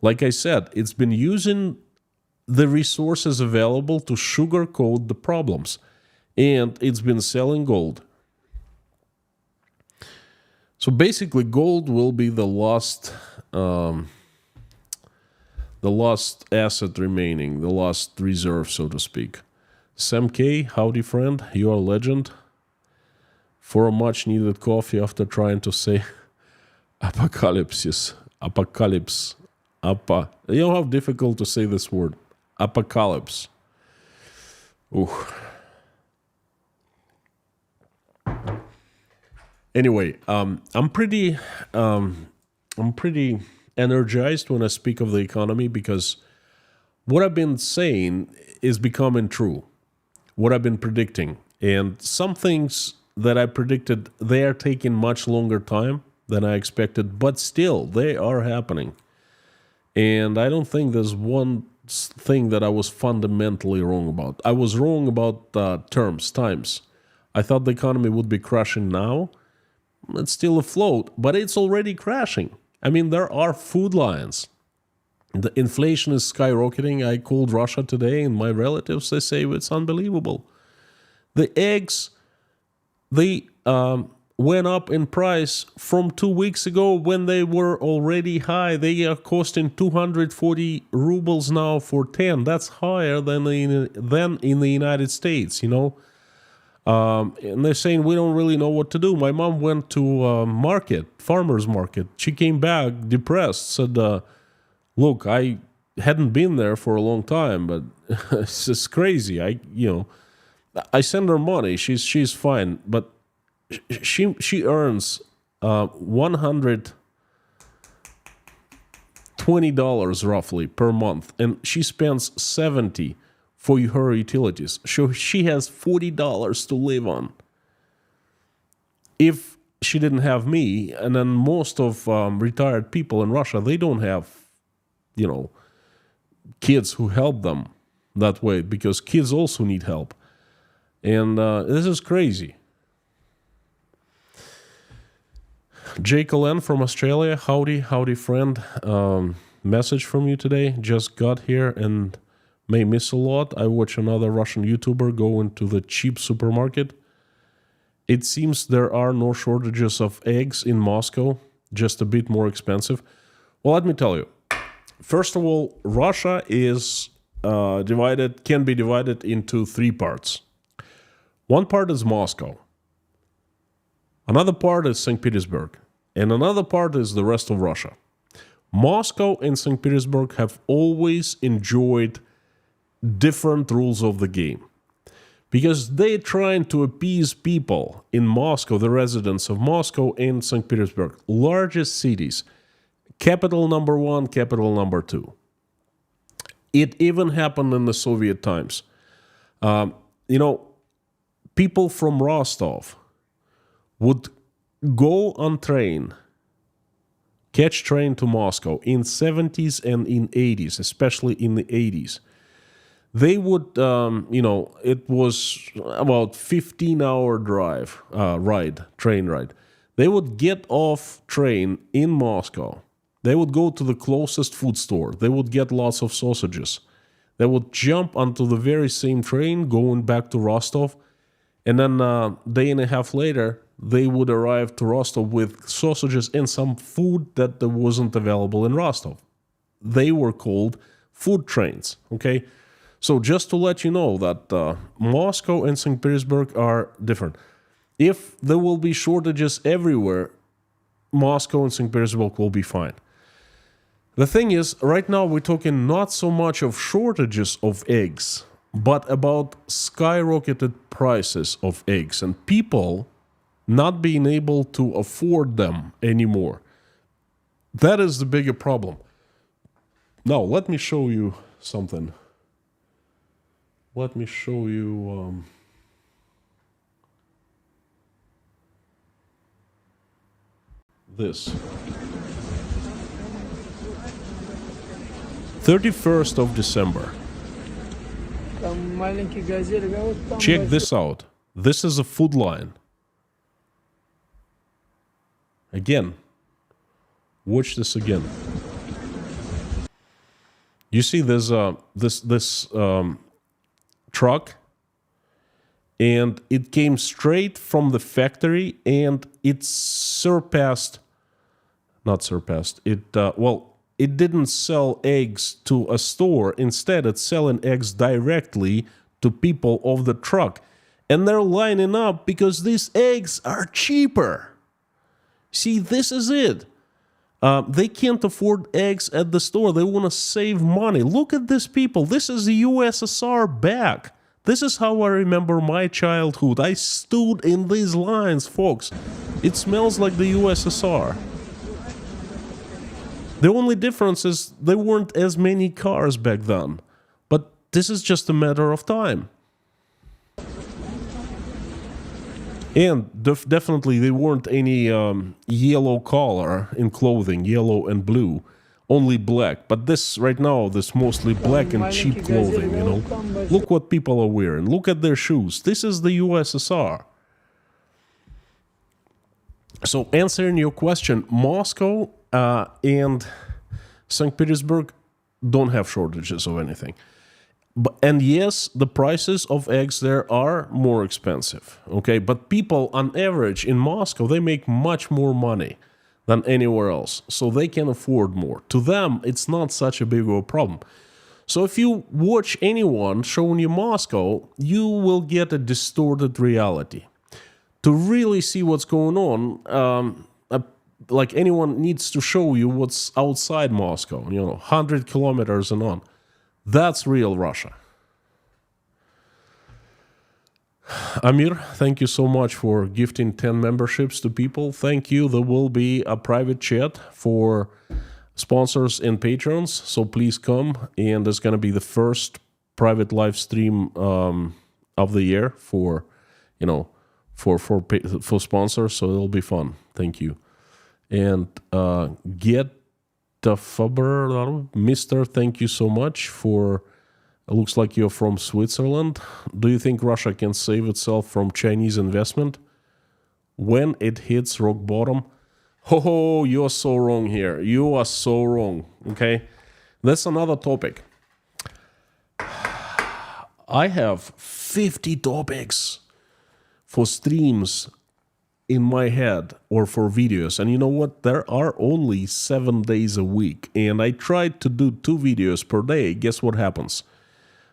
Like I said, it's been using the resources available to sugarcoat the problems, and it's been selling gold. So basically, gold will be the last asset remaining, the last reserve, so to speak. Sam K, howdy friend, you are a legend. For a much needed coffee after trying to say apocalypse. You know how difficult to say this word, apocalypse. Ooh. Anyway, I'm pretty energized when I speak of the economy because what I've been saying is becoming true. What I've been predicting. And some things that I predicted, they are taking much longer time than I expected, but still, they are happening. And I don't think there's one thing that I was fundamentally wrong about. I was wrong about times. I thought the economy would be crashing now. It's still afloat, but it's already crashing. I mean, there are food lines. The inflation is skyrocketing. I called Russia today, and my relatives, they say it's unbelievable. The eggs, they went up in price from 2 weeks ago when they were already high. They are costing 240 rubles now for 10. That's higher than in the United States, you know. And they're saying we don't really know what to do. My mom went to farmer's market. She came back depressed, said, look, I hadn't been there for a long time, but it's just crazy. I send her money. She's fine, but she earns $120 roughly per month, and she spends $70 for her utilities. So she has $40 to live on. If she didn't have me, and then most of retired people in Russia, they don't have, kids who help them that way, because kids also need help. And this is crazy. Jake Allen from Australia, howdy friend. Message from you today. Just got here and may miss a lot. I watch another Russian YouTuber go into the cheap supermarket. It seems there are no shortages of eggs in Moscow, just a bit more expensive. Well, let me tell you. First of all, Russia is can be divided into 3 parts. One part is Moscow. Another part is St. Petersburg. And another part is the rest of Russia. Moscow and St. Petersburg have always enjoyed different rules of the game, because they're trying to appease people in Moscow, the residents of Moscow and St. Petersburg, largest cities, capital number 1, capital number 2. It even happened in the Soviet times. People from Rostov would go on train, catch train to Moscow in 70s and in 80s, especially in the 80s. They would, it was about 15-hour train ride. They would get off train in Moscow. They would go to the closest food store. They would get lots of sausages. They would jump onto the very same train going back to Rostov. And then a day and a half later, they would arrive to Rostov with sausages and some food that wasn't available in Rostov. They were called food trains, okay? So just to let you know that Moscow and St. Petersburg are different. If there will be shortages everywhere, Moscow and St. Petersburg will be fine. The thing is, right now we're talking not so much of shortages of eggs, but about skyrocketed prices of eggs and people not being able to afford them anymore. That is the bigger problem. Now, let me show you something. Let me show you this. 31st of December. Check this out. This is a food line. Again. Watch this again. You see there's this truck, and it came straight from the factory, and it it didn't sell eggs to a store. Instead, it's selling eggs directly to people of the truck. And they're lining up because these eggs are cheaper. See, this is it. They can't afford eggs at the store. They want to save money. Look at these people. This is the USSR back. This is how I remember my childhood. I stood in these lines, folks. It smells like the USSR. The only difference is there weren't as many cars back then. But this is just a matter of time. And definitely there weren't any yellow color in clothing, yellow and blue. only black. But this right now, this mostly black and cheap clothing, you know. Look what people are wearing. Look at their shoes. This is the USSR. So answering your question, Moscow and St. Petersburg don't have shortages of anything. And yes, the prices of eggs there are more expensive, okay? But people, on average, in Moscow, they make much more money than anywhere else, so they can afford more. To them, it's not such a big of a problem. So if you watch anyone showing you Moscow, you will get a distorted reality. To really see what's going on, like anyone needs to show you what's outside Moscow, 100 kilometers and on. That's real Russia. Amir, thank you so much for gifting 10 memberships to people. Thank you. There will be a private chat for sponsors and patrons, so please come. And there's going to be the first private live stream of the year for sponsors, so it'll be fun. Thank you. And get the Faber, Mr. Thank you so much for. It looks like you're from Switzerland. Do you think Russia can save itself from Chinese investment when it hits rock bottom? Oh, you're so wrong here. You are so wrong. Okay, that's another topic. I have 50 topics for streams in my head or for videos, and you know what, there are only 7 days a week, and I tried to do 2 videos per day. Guess what happens?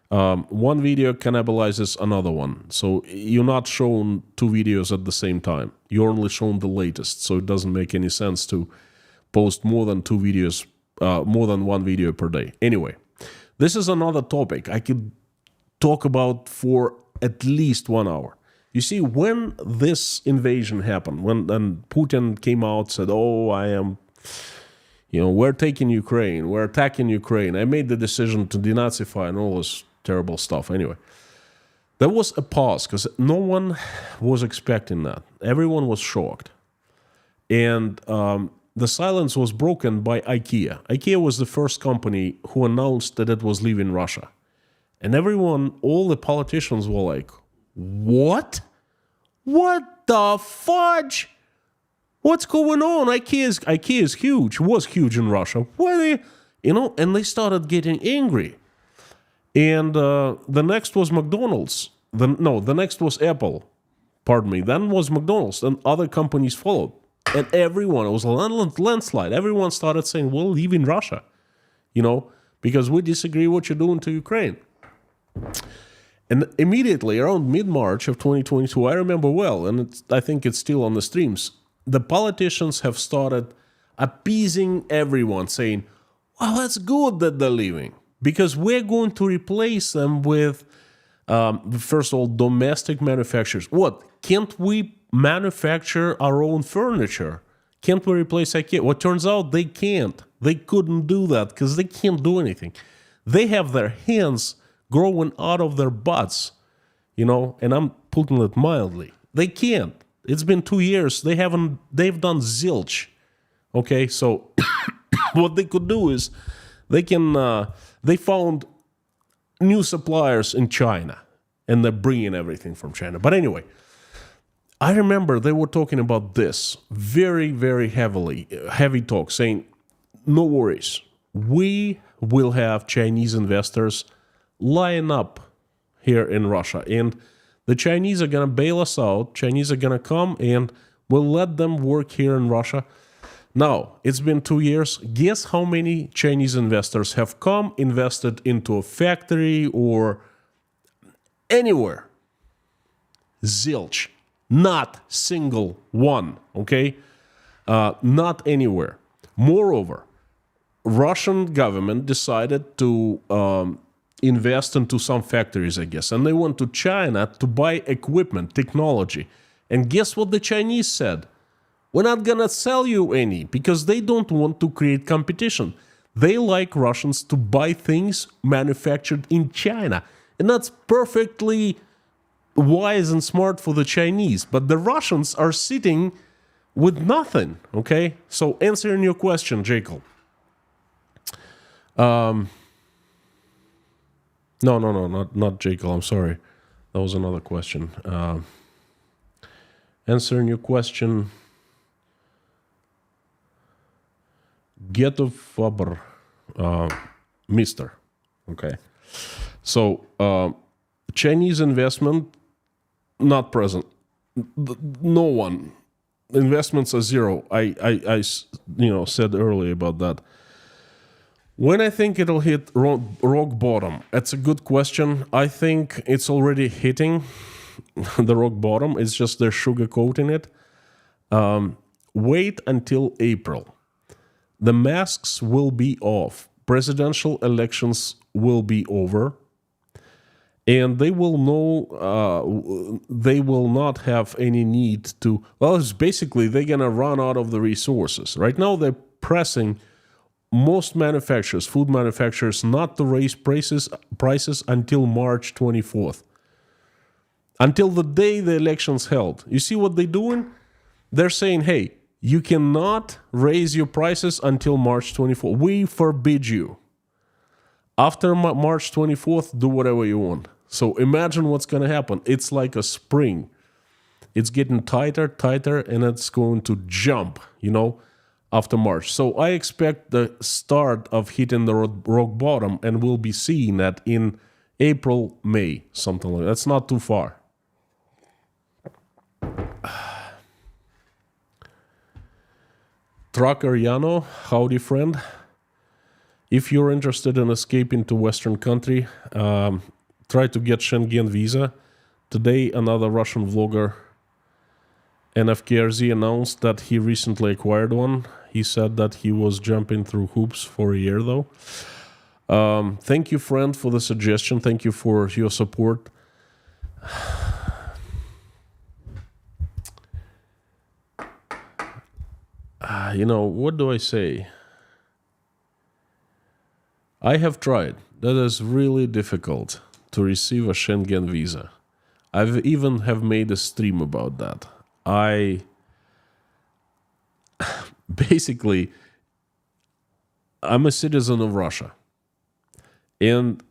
One video cannibalizes another one, so you're not shown 2 videos at the same time. You're only shown the latest, so it doesn't make any sense to post more than 2 videos, more than 1 video per day. Anyway, this is another topic I could talk about for at least 1 hour. You see, when this invasion happened, when Putin came out, said, "Oh, we're taking Ukraine, we're attacking Ukraine. I made the decision to denazify," and all this terrible stuff. Anyway, there was a pause because no one was expecting that. Everyone was shocked. And the silence was broken by IKEA. IKEA was the first company who announced that it was leaving Russia. And everyone, all the politicians were like, "What? What the fudge? What's going on? IKEA is huge. It was huge in Russia. Why and they started getting angry. And the next was McDonald's. The next was Apple. Pardon me. Then was McDonald's. And other companies followed. And everyone, it was a landslide. Everyone started saying, "We're leaving Russia, because we disagree what you're doing to Ukraine." And immediately, around mid-March of 2022, I remember well, and I think it's still on the streams, the politicians have started appeasing everyone, saying, "Well, that's good that they're leaving, because we're going to replace them with, first of all, domestic manufacturers." What? Can't we manufacture our own furniture? Can't we replace IKEA? Well, turns out they can't. They couldn't do that because they can't do anything. They have their hands growing out of their butts, and I'm putting it mildly. They can't. It's been 2 years. They've done zilch. Okay, so what they could do is they found new suppliers in China, and they're bringing everything from China. But anyway, I remember they were talking about this very, very heavy talk, saying, "No worries, we will have Chinese investors line up here in Russia, and the Chinese are going to bail us out. Chinese are going to come, and we'll let them work here in Russia." Now, it's been 2 years. Guess how many Chinese investors have come, invested into a factory or anywhere? Zilch. Not single one, okay? Not anywhere. Moreover, Russian government decided to invest into some factories, I guess, and they went to China to buy equipment, technology. And guess what the Chinese said? "We're not going to sell you any," because they don't want to create competition. They like Russians to buy things manufactured in China. And that's perfectly wise and smart for the Chinese. But the Russians are sitting with nothing, okay? So answering your question, Jacob. Um, no, not Jekyll. I'm sorry, that was another question. Answering your question, Ghetto Faber, Mister. Okay, so Chinese investment not present. No one. Investments are zero. I said earlier about that. When I think it'll hit rock bottom, that's a good question. I think it's already hitting the rock bottom. It's just they're sugarcoating it. Wait until April. The masks will be off. Presidential elections will be over. And they will know they will not have any need to. Well, it's basically they're going to run out of the resources. Right now, they're pressing most manufacturers, food manufacturers, not to raise prices until March 24th. Until the day the election's held. You see what they're doing? They're saying, hey, you cannot raise your prices until March 24th. We forbid you. After March 24th, do whatever you want. So imagine what's going to happen. It's like a spring. It's getting tighter, and it's going to jump, after March. So I expect the start of hitting the rock bottom, and we'll be seeing that in April, May, something like that. That's not too far. Trucker Yano, howdy friend. If you're interested in escaping to Western country, try to get Schengen visa. Today, another Russian vlogger, NFKRZ, announced that he recently acquired one. He said that he was jumping through hoops for a year, though. Thank you, friend, for the suggestion. Thank you for your support. What do I say? I have tried. That is really difficult to receive a Schengen visa. I've even have made a stream about that. Basically, I'm a citizen of Russia. And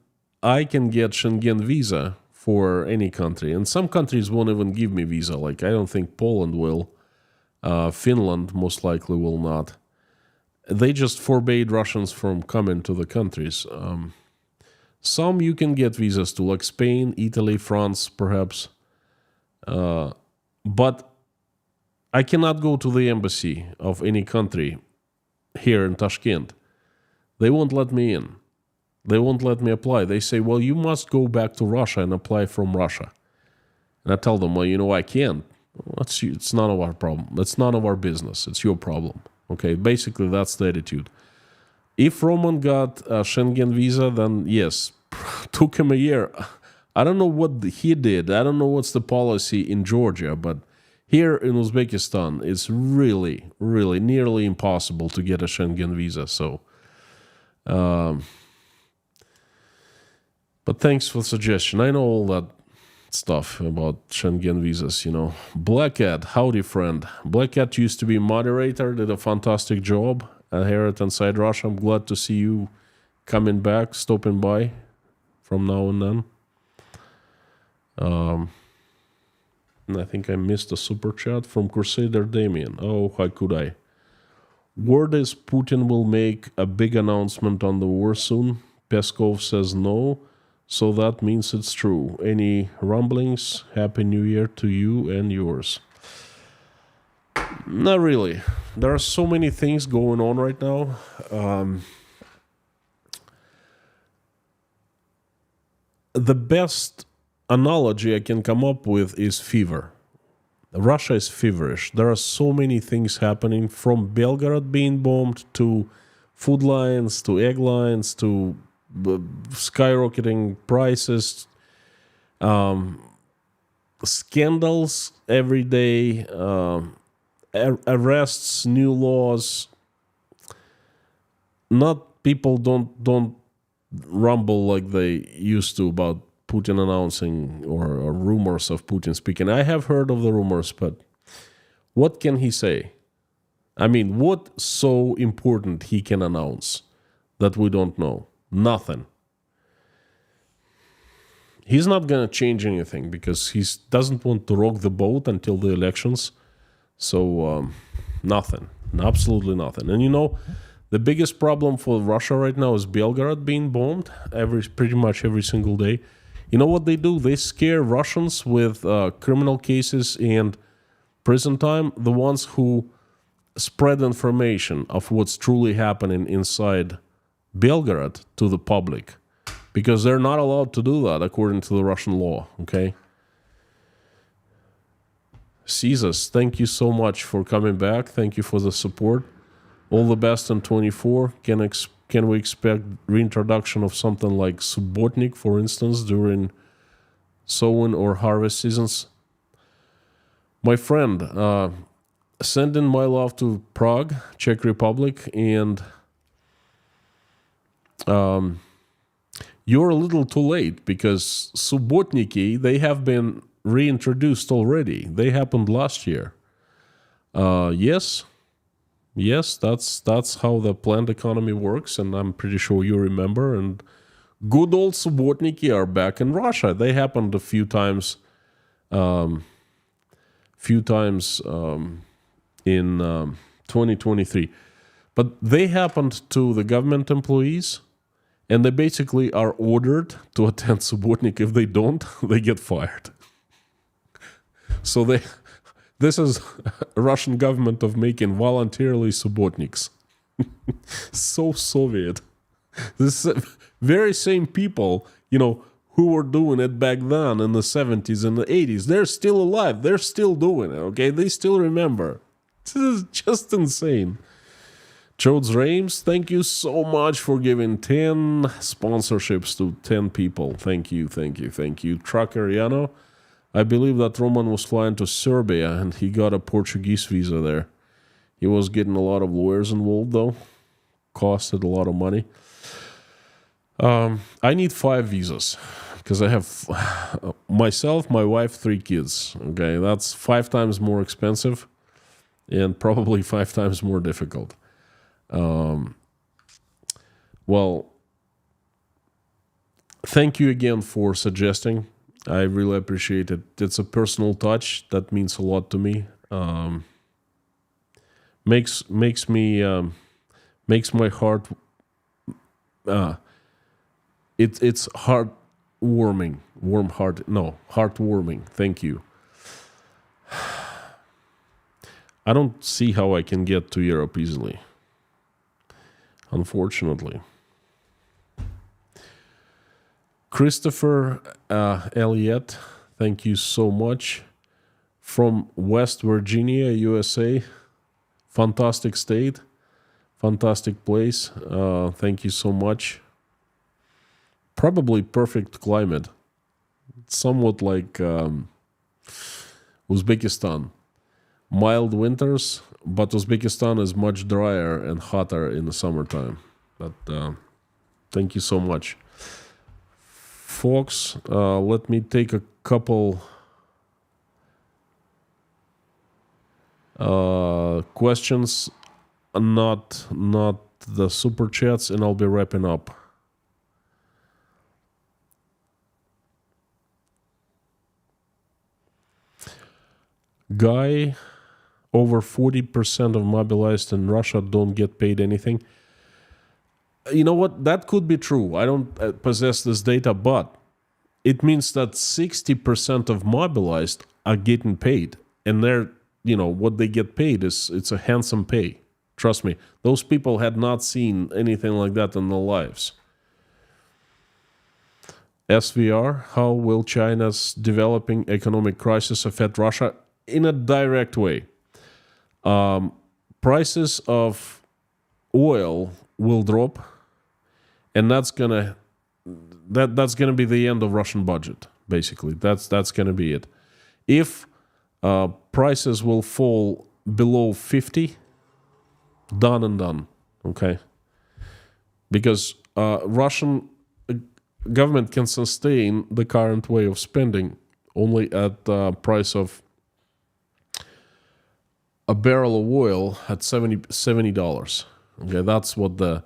I can get Schengen visa for any country. And some countries won't even give me visa. Like, I don't think Poland will. Finland most likely will not. They just forbade Russians from coming to the countries. Some you can get visas to, like Spain, Italy, France, perhaps. But I cannot go to the embassy of any country here in Tashkent. They won't let me in. They won't let me apply. They say, well, you must go back to Russia and apply from Russia. And I tell them, well, I can't. It's none of our problem. It's none of our business. It's your problem. Okay, basically that's the attitude. If Roman got a Schengen visa, then yes, took him a year. I don't know what he did. I don't know what's the policy in Georgia, but here in Uzbekistan, it's really, really nearly impossible to get a Schengen visa. So, but thanks for the suggestion. I know all that stuff about Schengen visas, Black Cat, howdy friend. Black Cat used to be moderator, did a fantastic job here at Inside Russia. I'm glad to see you coming back, stopping by from now and then. And I think I missed a super chat from Crusader Damien. Oh, how could I? Word is Putin will make a big announcement on the war soon. Peskov says no. So that means it's true. Any rumblings? Happy New Year to you and yours. Not really. There are so many things going on right now. The best analogy I can come up with is fever. Russia is feverish. There are so many things happening, from Belgorod being bombed to food lines, to egg lines, to skyrocketing prices, scandals every day, arrests, new laws. Not people don't rumble like they used to about Putin announcing or rumors of Putin speaking. I have heard of the rumors, but what can he say? I mean, what so important he can announce? that we don't know? Nothing. He's not going to change anything because he doesn't want to rock the boat until the elections. So nothing. Absolutely nothing. And the biggest problem for Russia right now is Belgorod being bombed pretty much every single day. You know what they do? They scare Russians with criminal cases and prison time, the ones who spread information of what's truly happening inside Belgorod to the public, because they're not allowed to do that according to the Russian law, okay? Caesars, thank you so much for coming back. Thank you for the support. All the best in 24. Can we expect reintroduction of something like Subotnik, for instance, during sowing or harvest seasons? My friend, sending my love to Prague, Czech Republic, and you're a little too late because Subotniki, they have been reintroduced already. They happened last year. Yes, that's how the planned economy works, and I'm pretty sure you remember. And good old Subotniki are back in Russia. They happened a few times in 2023. But they happened to the government employees, and they basically are ordered to attend Subotnik. If they don't, they get fired. So this is a Russian government of making voluntarily Subotniks. So Soviet. This very same people, who were doing it back then in the 70s and the 80s, they're still alive. They're still doing it, okay? They still remember. This is just insane. Chodes Rames, thank you so much for giving 10 sponsorships to 10 people. Thank you. Trucker Yano, I believe that Roman was flying to Serbia and he got a Portuguese visa there. He was getting a lot of lawyers involved, though. Costed a lot of money. I need 5 visas because I have myself, my wife, 3 kids. Okay, that's 5 times more expensive and probably 5 times more difficult. Well, thank you again for suggesting. I really appreciate it. It's a personal touch that means a lot to me. Makes my heart. It's heartwarming. Heartwarming. Thank you. I don't see how I can get to Europe easily. Unfortunately. Christopher Elliott, thank you so much. From West Virginia, USA. Fantastic state. Fantastic place. Thank you so much. Probably perfect climate. Somewhat like Uzbekistan. Mild winters, but Uzbekistan is much drier and hotter in the summertime. But thank you so much. Folks, let me take a couple questions, not the super chats, and I'll be wrapping up. Guy, over 40% of mobilized in Russia don't get paid anything. You know what? That could be true. I don't possess this data, but it means that 60% of mobilized are getting paid. And they're, what they get paid it's a handsome pay. Trust me. Those people had not seen anything like that in their lives. SVR, how will China's developing economic crisis affect Russia? In a direct way. Prices of oil will drop, and that's gonna be the end of Russian budget. Basically, that's gonna be it. If prices will fall below 50, done and done. Okay, because Russian government can sustain the current way of spending only at the price of a barrel of oil at $70. Okay, that's what the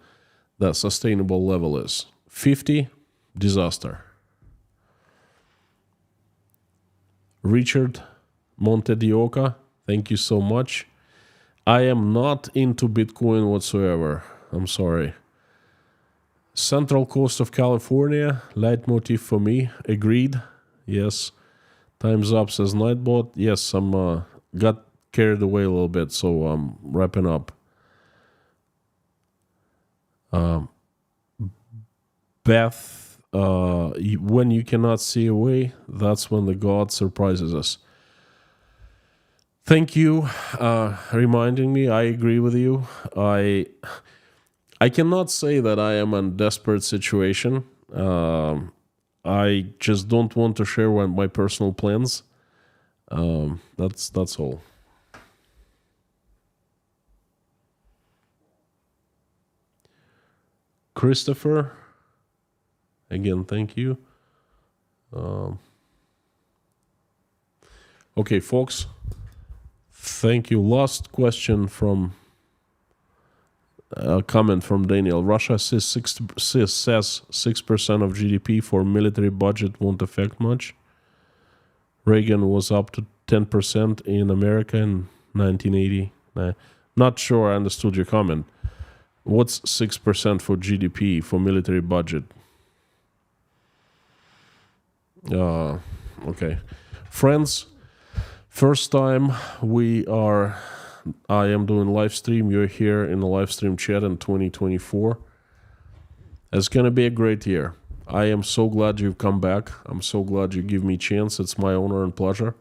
the sustainable level is. 50, disaster. Richard Montedioca, thank you so much. I am not into Bitcoin whatsoever. I'm sorry. Central Coast of California, leitmotif for me. Agreed. Yes. Time's up, says Nightbot. Yes, I'm got carried away a little bit, so I'm wrapping up. Beth, when you cannot see a way, that's when the God surprises us. Thank you, reminding me. I agree with you. I cannot say that I am in a desperate situation. I just don't want to share my personal plans. That's all. Christopher, again, thank you. Okay, folks. Thank you. Last question from a comment from Daniel. Russia says 6% of GDP for military budget won't affect much. Reagan was up to 10% in America in 1980. Not sure I understood your comment. What's 6% for GDP for military budget? Okay. Friends, first time I am doing live stream. You're here in the live stream chat in 2024. It's going to be a great year. I am so glad you've come back. I'm so glad you give me a chance. It's my honor and pleasure.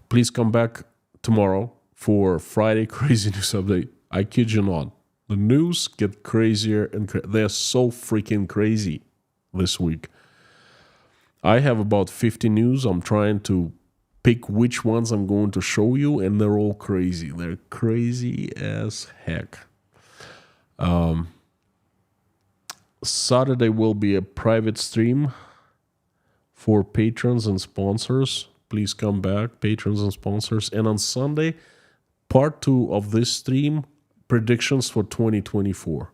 Please come back tomorrow for Friday Crazy News Update. I kid you not. The news get crazier and they're so freaking crazy this week. I have about 50 news. I'm trying to pick which ones I'm going to show you, and they're all crazy. They're crazy as heck. Saturday will be a private stream for patrons and sponsors. Please come back, patrons and sponsors. And on Sunday, part 2 of this stream, predictions for 2024.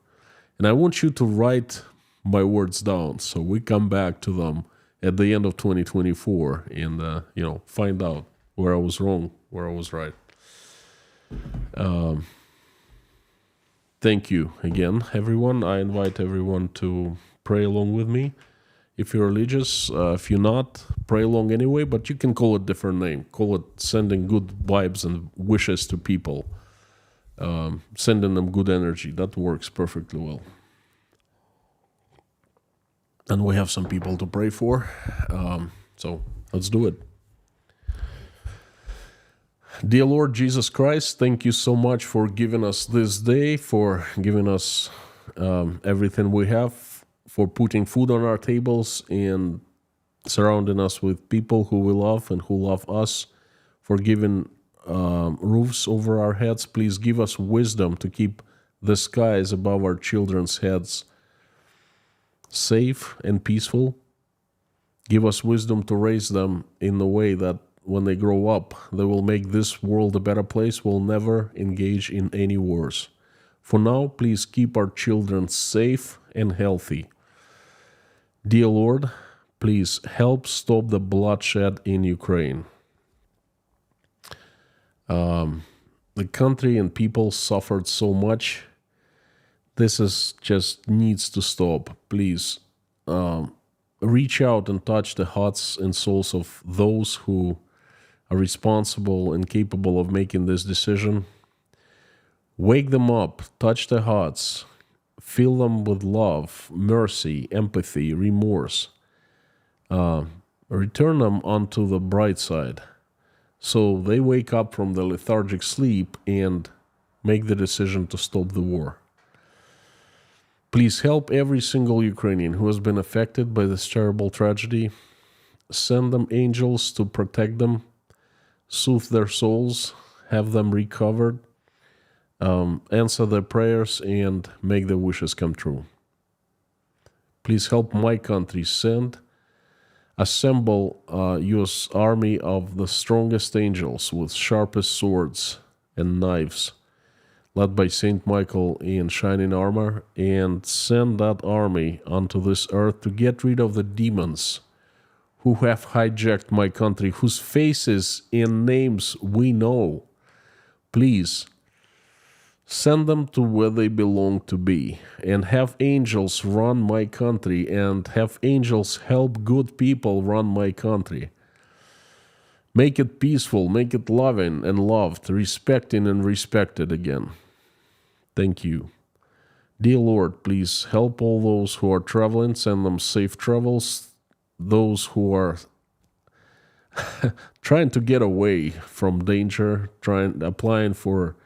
And I want you to write my words down so we come back to them at the end of 2024 and find out where I was wrong, where I was right. Thank you again, everyone. I invite everyone to pray along with me. If you're religious, if you're not, pray along anyway, but you can call it a different name. Call it sending good vibes and wishes to people. Sending them good energy. That works perfectly well. And we have some people to pray for. So let's do it. Dear Lord Jesus Christ, thank you so much for giving us this day, for giving us everything we have, for putting food on our tables and surrounding us with people who we love and who love us, for giving roofs over our heads. Please give us wisdom to keep the skies above our children's heads safe and peaceful. Give us wisdom to raise them in the way that when they grow up, they will make this world a better place, will never engage in any wars. For now, please keep our children safe and healthy. Dear Lord, please help stop the bloodshed in Ukraine. The country and people suffered so much. This is just needs to stop. Please reach out and touch the hearts and souls of those who are responsible and capable of making this decision. Wake them up, touch their hearts, fill them with love, mercy, empathy, remorse. Return them onto the bright side so they wake up from the lethargic sleep and make the decision to stop the war. Please help every single Ukrainian who has been affected by this terrible tragedy. Send them angels to protect them, soothe their souls, have them recovered, answer their prayers, and make their wishes come true. Please help my country assemble U.S. army of the strongest angels with sharpest swords and knives. led by Saint Michael in shining armor, and send that army onto this earth to get rid of the demons who have hijacked my country, whose faces and names we know. Please, send them to where they belong to be, and have angels run my country, and have angels help good people run my country. Make it peaceful, make it loving and loved, respecting and respected again. Thank you. Dear Lord, please help all those who are traveling, send them safe travels. Those who are trying to get away from danger, applying for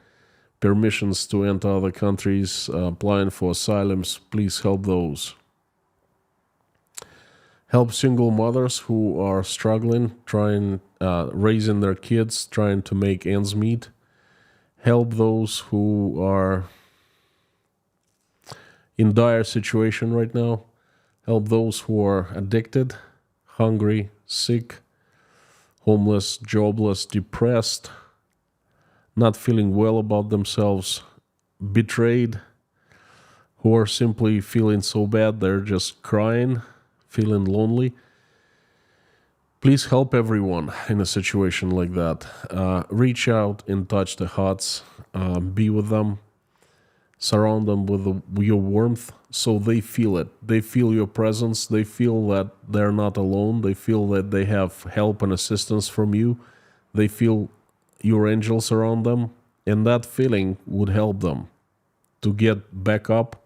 permissions to enter other countries, applying for asylums, please help those. Help single mothers who are struggling, raising their kids, trying to make ends meet. Help those who are in dire situation right now. Help those who are addicted, hungry, sick, homeless, jobless, depressed, not feeling well about themselves, betrayed, who are simply feeling so bad they're just crying, feeling lonely. Please help everyone in a situation like that. Reach out and touch the hearts, be with them, surround them with your warmth so they feel it. They feel your presence. They feel that they're not alone. They feel that they have help and assistance from you. They feel your angels around them, and that feeling would help them to get back up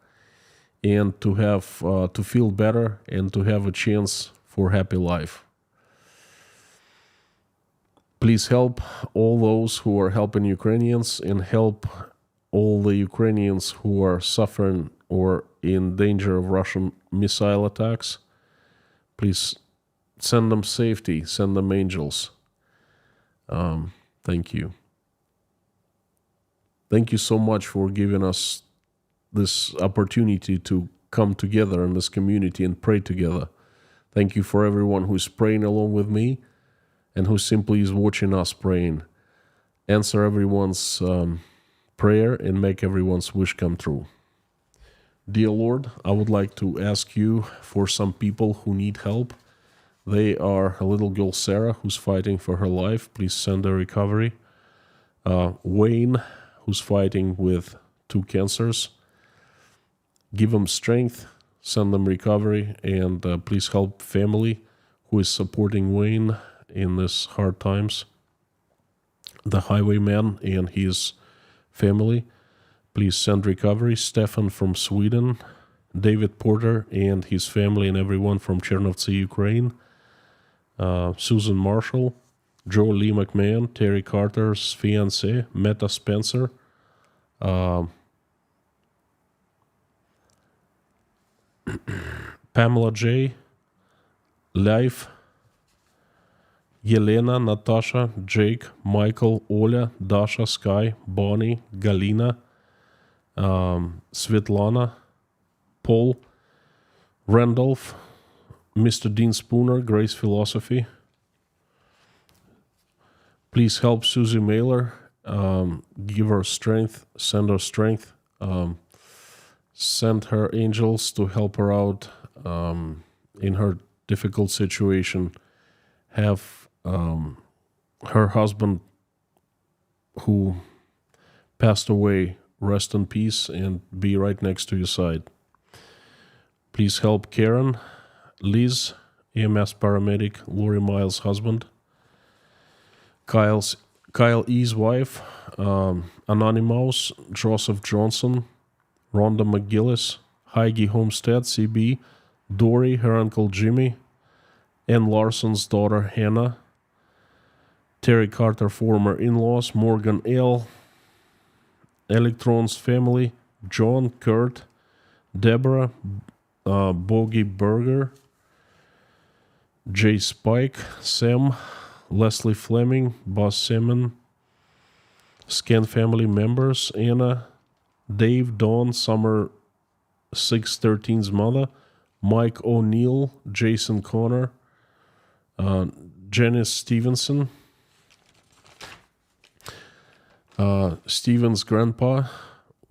and to have to feel better and to have a chance for happy life. Please help all those who are helping Ukrainians, and help all the Ukrainians who are suffering or in danger of Russian missile attacks. Please send them safety, send them angels. Thank you. Thank you so much for giving us this opportunity to come together in this community and pray together. Thank you for everyone who is praying along with me and who simply is watching us praying. Answer everyone's prayer and make everyone's wish come true. Dear Lord, I would like to ask you for some people who need help. They are a little girl, Sarah, who's fighting for her life. Please send her recovery. Wayne, who's fighting with 2 cancers. Give them strength, send them recovery, and please help family who is supporting Wayne in these hard times. The highwayman and his family, please send recovery. Stefan from Sweden, David Porter and his family and everyone from Chernovtsi, Ukraine. Susan Marshall, Joe Lee McMahon, Terry Carter's fiancée, Meta Spencer, Pamela J, Leif, Yelena, Natasha, Jake, Michael, Oля, Dasha, Sky, Bonnie, Galina, Svetlana, Paul, Randolph, Mr. Dean Spooner, Grace Philosophy. Please help Susie Mailer, give her strength, send her strength, send her angels to help her out in her difficult situation. Have her husband who passed away rest in peace and be right next to your side. Please help Karen, Liz, EMS paramedic, Lori Miles' husband, Kyle E.'s wife, Anonymous, Joseph Johnson, Rhonda McGillis, Heidi Homestead, CB, Dory, her uncle Jimmy, Ann Larson's daughter Hannah, Terry Carter former in-laws, Morgan L., Electron's family, John, Kurt, Deborah, Bogey Berger, Jay Spike, Sam, Leslie Fleming, Buzz Simon, Scan family members, Anna, Dave, Dawn, Summer 613's mother, Mike O'Neill, Jason Connor, Janice Stevenson, Steven's grandpa,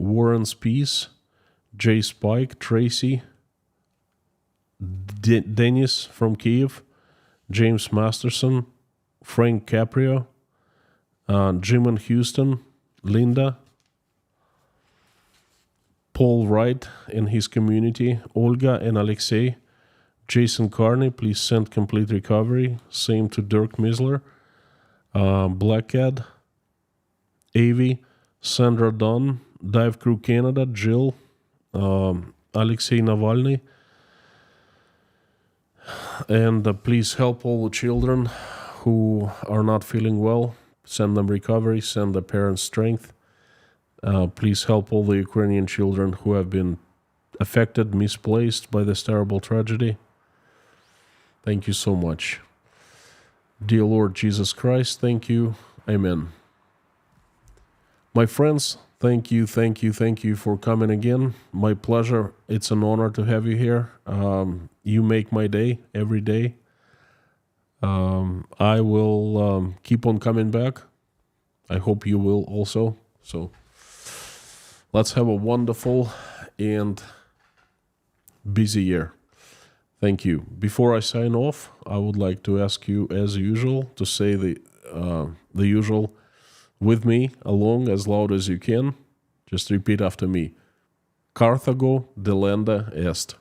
Warren Spees, Jay Spike, Tracy, Dennis from Kiev, James Masterson, Frank Caprio, Jim in Houston, Linda, Paul Wright and his community, Olga and Alexei, Jason Carney, please send complete recovery. Same to Dirk Misler, Blackhead, Avi, Sandra Dunn, Dive Crew Canada, Jill, Alexei Navalny, and please help all the children who are not feeling well. Send them recovery, send the parents strength. Please help all the Ukrainian children who have been affected, misplaced by this terrible tragedy. Thank you so much. Dear Lord Jesus Christ, thank you. Amen. My friends, thank you for coming again. My pleasure. It's an honor to have you here. You make my day every day. I will keep on coming back. I hope you will also. So let's have a wonderful and busy year. Thank you. Before I sign off, I would like to ask you, as usual, to say the usual with me, along as loud as you can. Just repeat after me. Carthago delenda est.